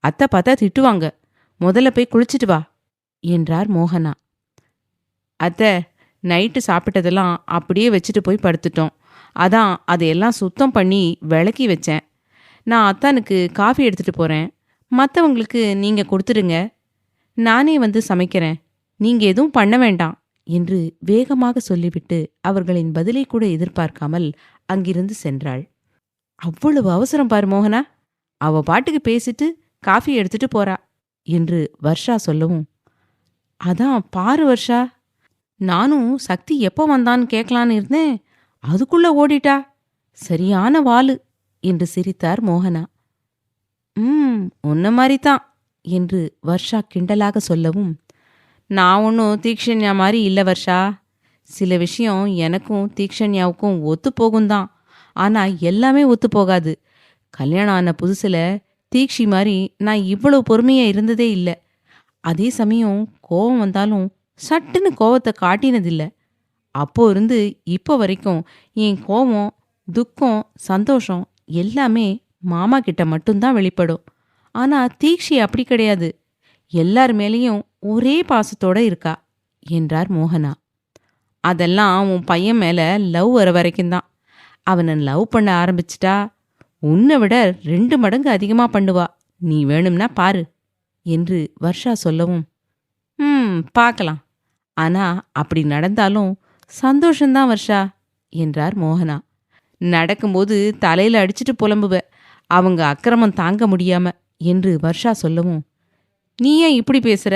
அத்தை பார்த்தா திட்டுவாங்க. முதல்ல போய் குளிச்சிட்டு வா என்றார் மோகனா. அத்தை, நைட்டு சாப்பிட்டதெல்லாம் அப்படியே வச்சுட்டு போய் படுத்துட்டோம். அதான் அதையெல்லாம் சுத்தம் பண்ணி விளக்கி வச்சேன். நான் அத்தானுக்கு காஃபி எடுத்துட்டு போறேன். மற்றவங்களுக்கு நீங்க கொடுத்துடுங்க. நானே வந்து சமைக்கிறேன். நீங்க எதுவும் பண்ண வேண்டாம் என்று வேகமாக சொல்லிவிட்டு அவர்களின் பதிலை கூட எதிர்பார்க்காமல் அங்கிருந்து சென்றாள். அவ்வளவு அவசரம் பாரு மோகனா. அவ பாட்டுக்கு பேசிட்டு காஃபி எடுத்துட்டு போறா என்று வர்ஷா சொல்லவும், அதான் பாரு வர்ஷா, நானும் சக்தி எப்போ வந்தான்னு கேட்கலான்னு இருந்தேன். அதுக்குள்ள ஓடிட்டா. சரியான வாளு என்று சிரித்தார் மோகனா. உன்ன மாதிரிதான் என்று வர்ஷா கிண்டலாக சொல்லவும், நான் ஒன்றும் தீக்ஷண்யா மாதிரி இல்லை வர்ஷா. சில விஷயம் எனக்கும் தீக்ஷண்யாவுக்கும் ஒத்து போகும்தான். ஆனால் எல்லாமே ஒத்து போகாது. கல்யாணம் ஆன புதுசில் தீக்ஷி மாதிரி நான் இவ்வளவு பொறுமையாக இருந்ததே இல்லை. அதே சமயம் கோவம் வந்தாலும் சட்டுன்னு கோவத்தை காட்டினதில்லை. அப்போ இருந்து இப்போ வரைக்கும் என் கோவம், துக்கம், சந்தோஷம் எல்லாமே மாமா கிட்ட மட்டும்தான் வெளிப்படும். ஆனால் தீக்ஷி அப்படி கிடையாது. எல்லார் மேலேயும் ஒரே பாசத்தோட இருக்கா என்றார் மோகனா. அதெல்லாம் உன் பையன் மேலே லவ் வர வரைக்கும் தான். அவனை லவ் பண்ண ஆரம்பிச்சிட்டா உன்னை விட 2 மடங்கு அதிகமாக பண்ணுவா. நீ வேணும்னா பாரு என்று வர்ஷா சொல்லவும், பார்க்கலாம். ஆனா அப்படி நடந்தாலும் சந்தோஷந்தான் வர்ஷா என்றார் மோகனா. நடக்கும்போது தலையில அடிச்சிட்டு புலம்புவ, அவங்க அக்கிரமம் தாங்க முடியாம என்று வர்ஷா சொல்லவும், நீ ஏன் இப்படி பேசுற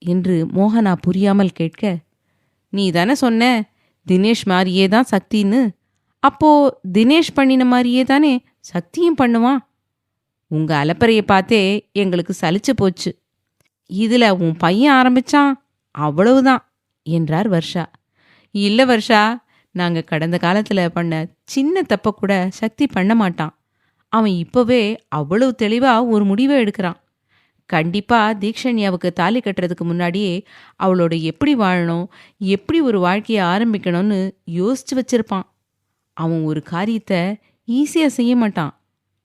என்று மோகனா புரியாமல் கேட்க, நீ தானே சொன்ன தினேஷ் மாதிரியே தான் சக்தின்னு. அப்போ தினேஷ் பண்ணின மாதிரியே தானே சக்தியும் பண்ணுவான். உங்க அலப்பறையை பார்த்தே எங்களுக்கு சலிச்சு போச்சு. இதுல உன் பையன் ஆரம்பிச்சான், அவ்வளவுதான் என்றார் வர்ஷா. இல்ல வர்ஷா, நாங்க கடந்த காலத்துல பண்ண சின்ன தப்ப கூட சக்தி பண்ண மாட்டான். அவன் இப்பவே அவ்வளவு தெளிவா ஒரு முடிவை எடுக்கிறான். கண்டிப்பா தீக்ஷண்யாவுக்கு தாலி கட்டுறதுக்கு முன்னாடியே அவளோட எப்படி வாழணும், எப்படி ஒரு வாழ்க்கையை ஆரம்பிக்கணும்னு யோசிச்சு வச்சிருப்பான். அவன் ஒரு காரியத்தை ஈஸியா செய்ய மாட்டான்.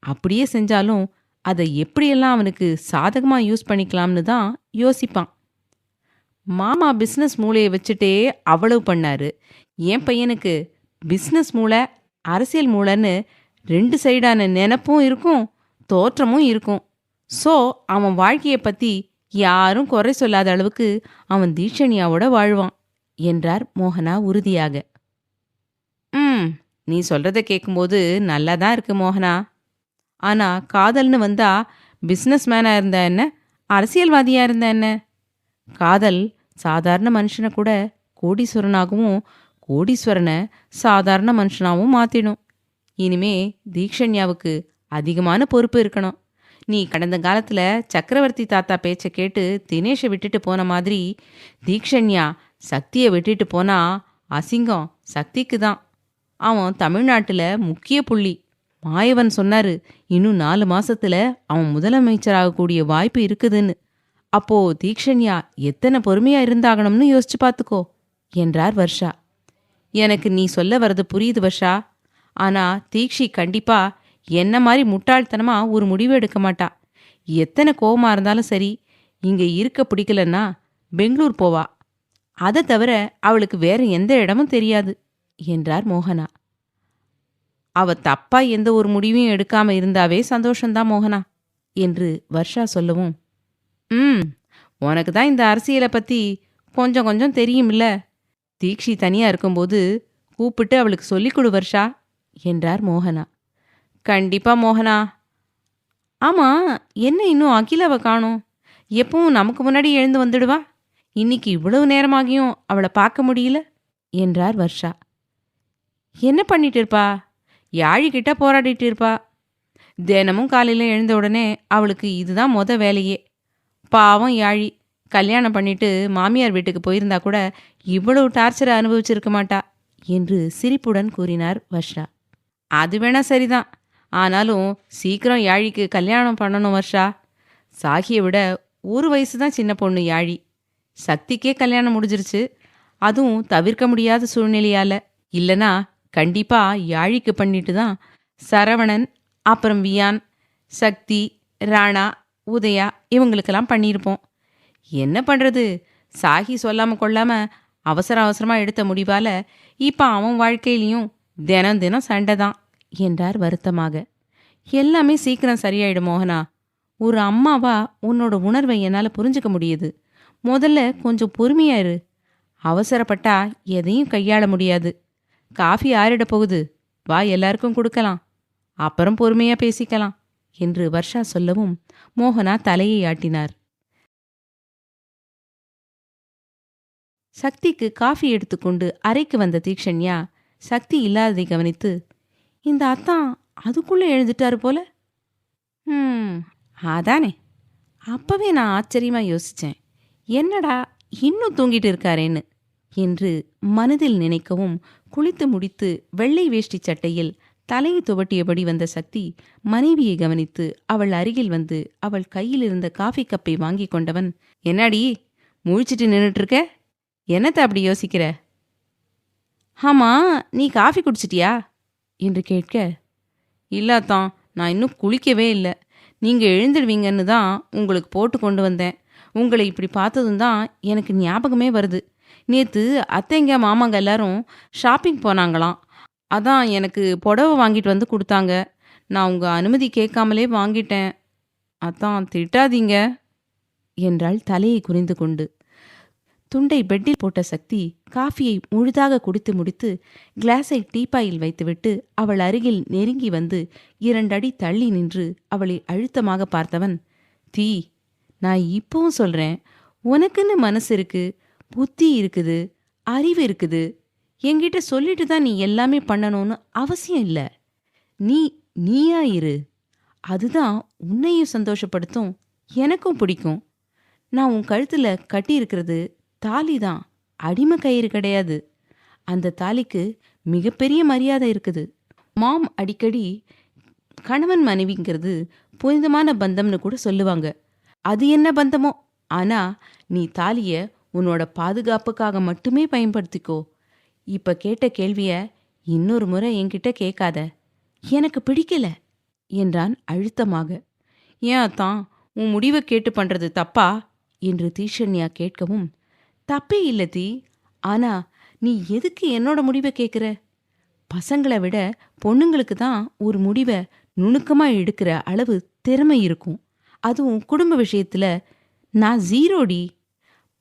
அப்படியே செஞ்சாலும் அதை எப்படியெல்லாம் அவனுக்கு சாதகமா யூஸ் பண்ணிக்கலாம்னு தான் யோசிப்பான். மாமா பிஸ்னஸ் மூளையை வச்சுட்டே அவ்வளவு பண்ணாரு. என் பையனுக்கு பிஸ்னஸ் மூளை, அரசியல் மூளைன்னு 2 சைடான நினைப்பும் இருக்கும், தோற்றமும் இருக்கும். ஸோ அவன் வாழ்க்கையை பற்றி யாரும் குறை சொல்லாத அளவுக்கு அவன் தீக்ஷண்யாவோட வாழ்வான் என்றார் மோகனா உறுதியாக. நீ சொல்றத கேட்கும்போது நல்லா தான் இருக்கு மோகனா. ஆனா காதல்னு வந்தா பிஸ்னஸ் மேனா இருந்தா என்ன, அரசியல்வாதியா இருந்தா என்ன? காதல் சாதாரண மனுஷனை கூட கோடீஸ்வரனாகவும் கோடீஸ்வரனை சாதாரண மனுஷனாகவும் மாத்திடும். இனிமே தீக்ஷண்யாவுக்கு அதிகமான பொறுப்பு இருக்கணும். நீ கடந்த காலத்துல சக்கரவர்த்தி தாத்தா பேச்சை கேட்டு தினேஷை விட்டுட்டு போன மாதிரி தீக்ஷண்யா சக்தியை விட்டுட்டு போனா அசிங்கம் சக்திக்கு தான். அவன் தமிழ்நாட்டுல முக்கிய புள்ளி. மாயவன் சொன்னாரு, இன்னும் 4 மாசத்துல அவன் முதலமைச்சராகக்கூடிய வாய்ப்பு இருக்குதுன்னு. அப்போ தீக்ஷண்யா எத்தனை பொறுமையா இருந்தாகணும்னு யோசிச்சு பார்த்துக்கோ என்றார் வர்ஷா. எனக்கு நீ சொல்ல வர்றது புரியுது வர்ஷா. ஆனா தீக்ஷி கண்டிப்பா என்ன மாதிரி முட்டாள்தனமா ஒரு முடிவு எடுக்க மாட்டா. எத்தனை கோவமா இருந்தாலும் சரி, இங்க இருக்க பிடிக்கலன்னா பெங்களூர் போவா. அதை தவிர அவளுக்கு வேற எந்த இடமும் தெரியாது என்றார் மோகனா. அவ தப்பா எந்த ஒரு முடிவையும் எடுக்காம இருந்தாவே சந்தோஷம்தான் மோகனா என்று வர்ஷா சொல்லவும், உனக்கு தான் இந்த அரசியலை பத்தி கொஞ்சம் கொஞ்சம் தெரியுமில்ல. தீக்ஷி தனியா இருக்கும்போது கூப்பிட்டு அவளுக்கு சொல்லிக் கொடு வர்ஷா என்றார் மோகனா. கண்டிப்பா மோகனா. ஆமா, என்ன இன்னும் அகிலாவை காணோம்? எப்பவும் நமக்கு முன்னாடி எழுந்து வந்துடுவா. இன்னைக்கு இவ்வளவு நேரமாகியும் அவளை பார்க்க முடியல என்றார் வர்ஷா. என்ன பண்ணிட்டு இருப்பா? யாழிக்கிட்ட போராடிட்டு இருப்பா. தினமும் காலையில் எழுந்த உடனே அவளுக்கு இதுதான் வேலையே. பாவம் யாழி கல்யாணம் பண்ணிட்டு மாமியார் வீட்டுக்கு போயிருந்தா கூட இவ்வளவு டார்ச்சரை அனுபவிச்சிருக்க மாட்டா என்று சிரிப்புடன் கூறினார் வர்ஷா. அது வேணா சரிதான். ஆனாலும் சீக்கிரம் யாழிக்கு கல்யாணம் பண்ணணும் வர்ஷா. சாகியை விட 1 வயசு தான் சின்ன பொண்ணு யாழி. சக்திக்கே கல்யாணம் முடிஞ்சிருச்சு. அதுவும் தவிர்க்க முடியாத சூழ்நிலையால. இல்லனா கண்டிப்பா யாழிக்கு பண்ணிட்டு தான் சரவணன், அப்புறம் வியான், சக்தி, ராணா, உதயா இவங்களுக்கெல்லாம் பண்ணியிருப்போம். என்ன பண்றது, சாகி சொல்லாம கொள்ளாம அவசர அவசரமா எடுத்த முடிவால இப்ப அவன் வாழ்க்கையிலையும் தினம் தினம் சண்டை தான் என்றார் வருத்தமாக. எல்லாமே சீக்கிரம் சரியாயிடும் மோகனா. ஒரு அம்மாவா உன்னோட உணர்வை என்னால புரிஞ்சுக்க முடியுது. முதல்ல கொஞ்சம் பொறுமையா இரு. அவசரப்பட்டா எதையும் கையாள முடியாது. காஃபி ஆறிட போகுது, வா எல்லாருக்கும் கொடுக்கலாம், அப்புறம் பொறுமையா பேசிக்கலாம் என்று வர்ஷா சொல்லவும் மோகனா தலையை ஆட்டினார். சக்திக்கு காஃபி எடுத்துக்கொண்டு அறைக்கு வந்த தீக்ஷண்யா சக்தி இல்லாததை கவனித்து, இந்த அத்தான் அதுக்குள்ள எழுந்துட்டாரு போல. அதானே, அப்பவே நான் ஆச்சரியமா யோசிச்சேன், என்னடா இன்னும் தூங்கிட்டு இருக்காரேன்னு என்று மனதில் நினைக்கவும் குளித்து முடித்து வெள்ளை வேஷ்டி சட்டையில் தலையை துவட்டியபடி வந்த சக்தி மனைவியை கவனித்து அவள் அருகில் வந்து அவள் கையில் இருந்த காஃபி கப்பை வாங்கி கொண்டவன், என்னடி முழிச்சிட்டு நின்றுட்டு இருக்க? என்னத்த அப்படி யோசிக்கிற? ஆமா, நீ காஃபி குடிச்சிட்டியா என்று கேட்க, இல்லாத்தான், நான் இன்னும் குளிக்கவே இல்லை. நீங்கள் எழுந்துடுவீங்கன்னு தான் உங்களுக்கு போட்டு கொண்டு வந்தேன். உங்களை இப்படி பார்த்ததும் தான் எனக்கு ஞாபகமே வருது. நேற்று அத்தைங்க மாமாங்க எல்லாரும் ஷாப்பிங் போனாங்களாம். அதான் எனக்கு புடவை வாங்கிட்டு வந்து கொடுத்தாங்க. நான் உங்கள் அனுமதி கேட்காமலே வாங்கிட்டேன். அதான் திட்டாதீங்க என்றாள் தலையை குறிந்து கொண்டு. துண்டை பெட்டில் போட்ட சக்தி காஃபியை முழுதாக குடித்து முடித்து கிளாஸை டீப்பாயில் வைத்துவிட்டு அவள் அருகில் நெருங்கி வந்து 2 அடி தள்ளி நின்று அவளை அழுத்தமாக பார்த்தவன், தீ, நான் இப்பவும் சொல்றேன், உனக்குன்னு மனசு இருக்கு, புத்தி இருக்குது, அறிவு இருக்குது. என்கிட்ட சொல்லிட்டு தான் நீ எல்லாமே பண்ணணும்னு அவசியம் இல்லை. நீயா இரு. அதுதான் உன்னையும் சந்தோஷப்படுத்தும், எனக்கும் பிடிக்கும். நான் உன் கழுத்துல கட்டியிருக்கிறது தாலி தான், அடிமை கயிறு கிடையாது. அந்த தாலிக்கு மிகப்பெரிய மரியாதை இருக்குது. மாம் அடிக்கடி கணவன் மனைவிங்கிறது புனிதமான பந்தம்னு கூட சொல்லுவாங்க. அது என்ன பந்தமோ, ஆனா நீ தாலிய உன்னோட பாதுகாப்புக்காக மட்டுமே பயன்படுத்திக்கோ. இப்ப கேட்ட கேள்விய இன்னொரு முறை என்கிட்ட கேட்காத, எனக்கு பிடிக்கல என்றான் அழுத்தமாக. ஏன் அத்தான், உன் முடிவை கேட்டு பண்றது தப்பா என்று தீக்ஷண்யா கேட்கவும், தப்பே இல்லை தீ, ஆனா நீ எதுக்கு என்னோட முடிவை கேட்குற? பசங்களை விட பொண்ணுங்களுக்கு தான் ஒரு முடிவை நுணுக்கமா எடுக்கிற அளவு திறமை இருக்கும். அதுவும் குடும்ப விஷயத்துல நான் ஜீரோடி.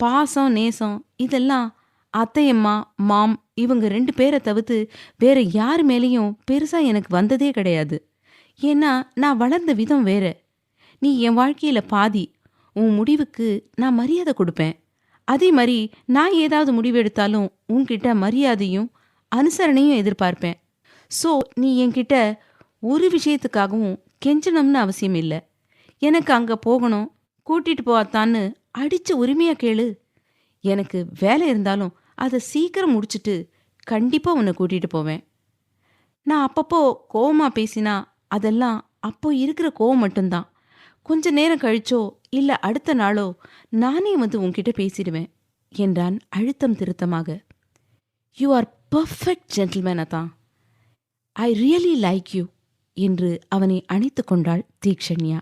பாசம் நேசம் இதெல்லாம் அத்தையம்மா மாம் இவங்க 2 பேரை தவிர்த்து வேற யார் மேலேயும் பெருசா எனக்கு வந்ததே கிடையாது. ஏன்னா நான் வளர்ந்த விதம் வேற. நீ என் வாழ்க்கையில பாதி. உன் முடிவுக்கு நான் மரியாதை கொடுப்பேன். அதே மாதிரி நான் ஏதாவது முடிவெடுத்தாலும் உன்கிட்ட மரியாதையும் அனுசரணையும் எதிர்பார்ப்பேன். ஸோ நீ என்கிட்ட ஒரு விஷயத்துக்காகவும் கெஞ்சணும்னு அவசியம் இல்லை. எனக்கு அங்கே போகணும், கூட்டிட்டு போவாத்தான்னு அடிச்சு உரிமையா கேளு. எனக்கு வேலை இருந்தாலும் அதை சீக்கிரம் முடிச்சுட்டு கண்டிப்பாக உன்னை கூட்டிட்டு போவேன். நான் அப்பப்போ கோவமா பேசினா அதெல்லாம் அப்போ இருக்கிற கோவம் மட்டும்தான். கொஞ்ச நேரம் கழிச்சோ இல்ல அடுத்த நாளோ நானே வந்து உன்கிட்ட பேசிடுவேன் என்றான் அழுத்தம் திருத்தமாக. யூ ஆர் பர்ஃபெக்ட் ஜென்டில்மேன் அதான். ஐ ரியலி லைக் யூ என்று அவனை அணைத்து கொண்டாள் தீக்ஷண்யா.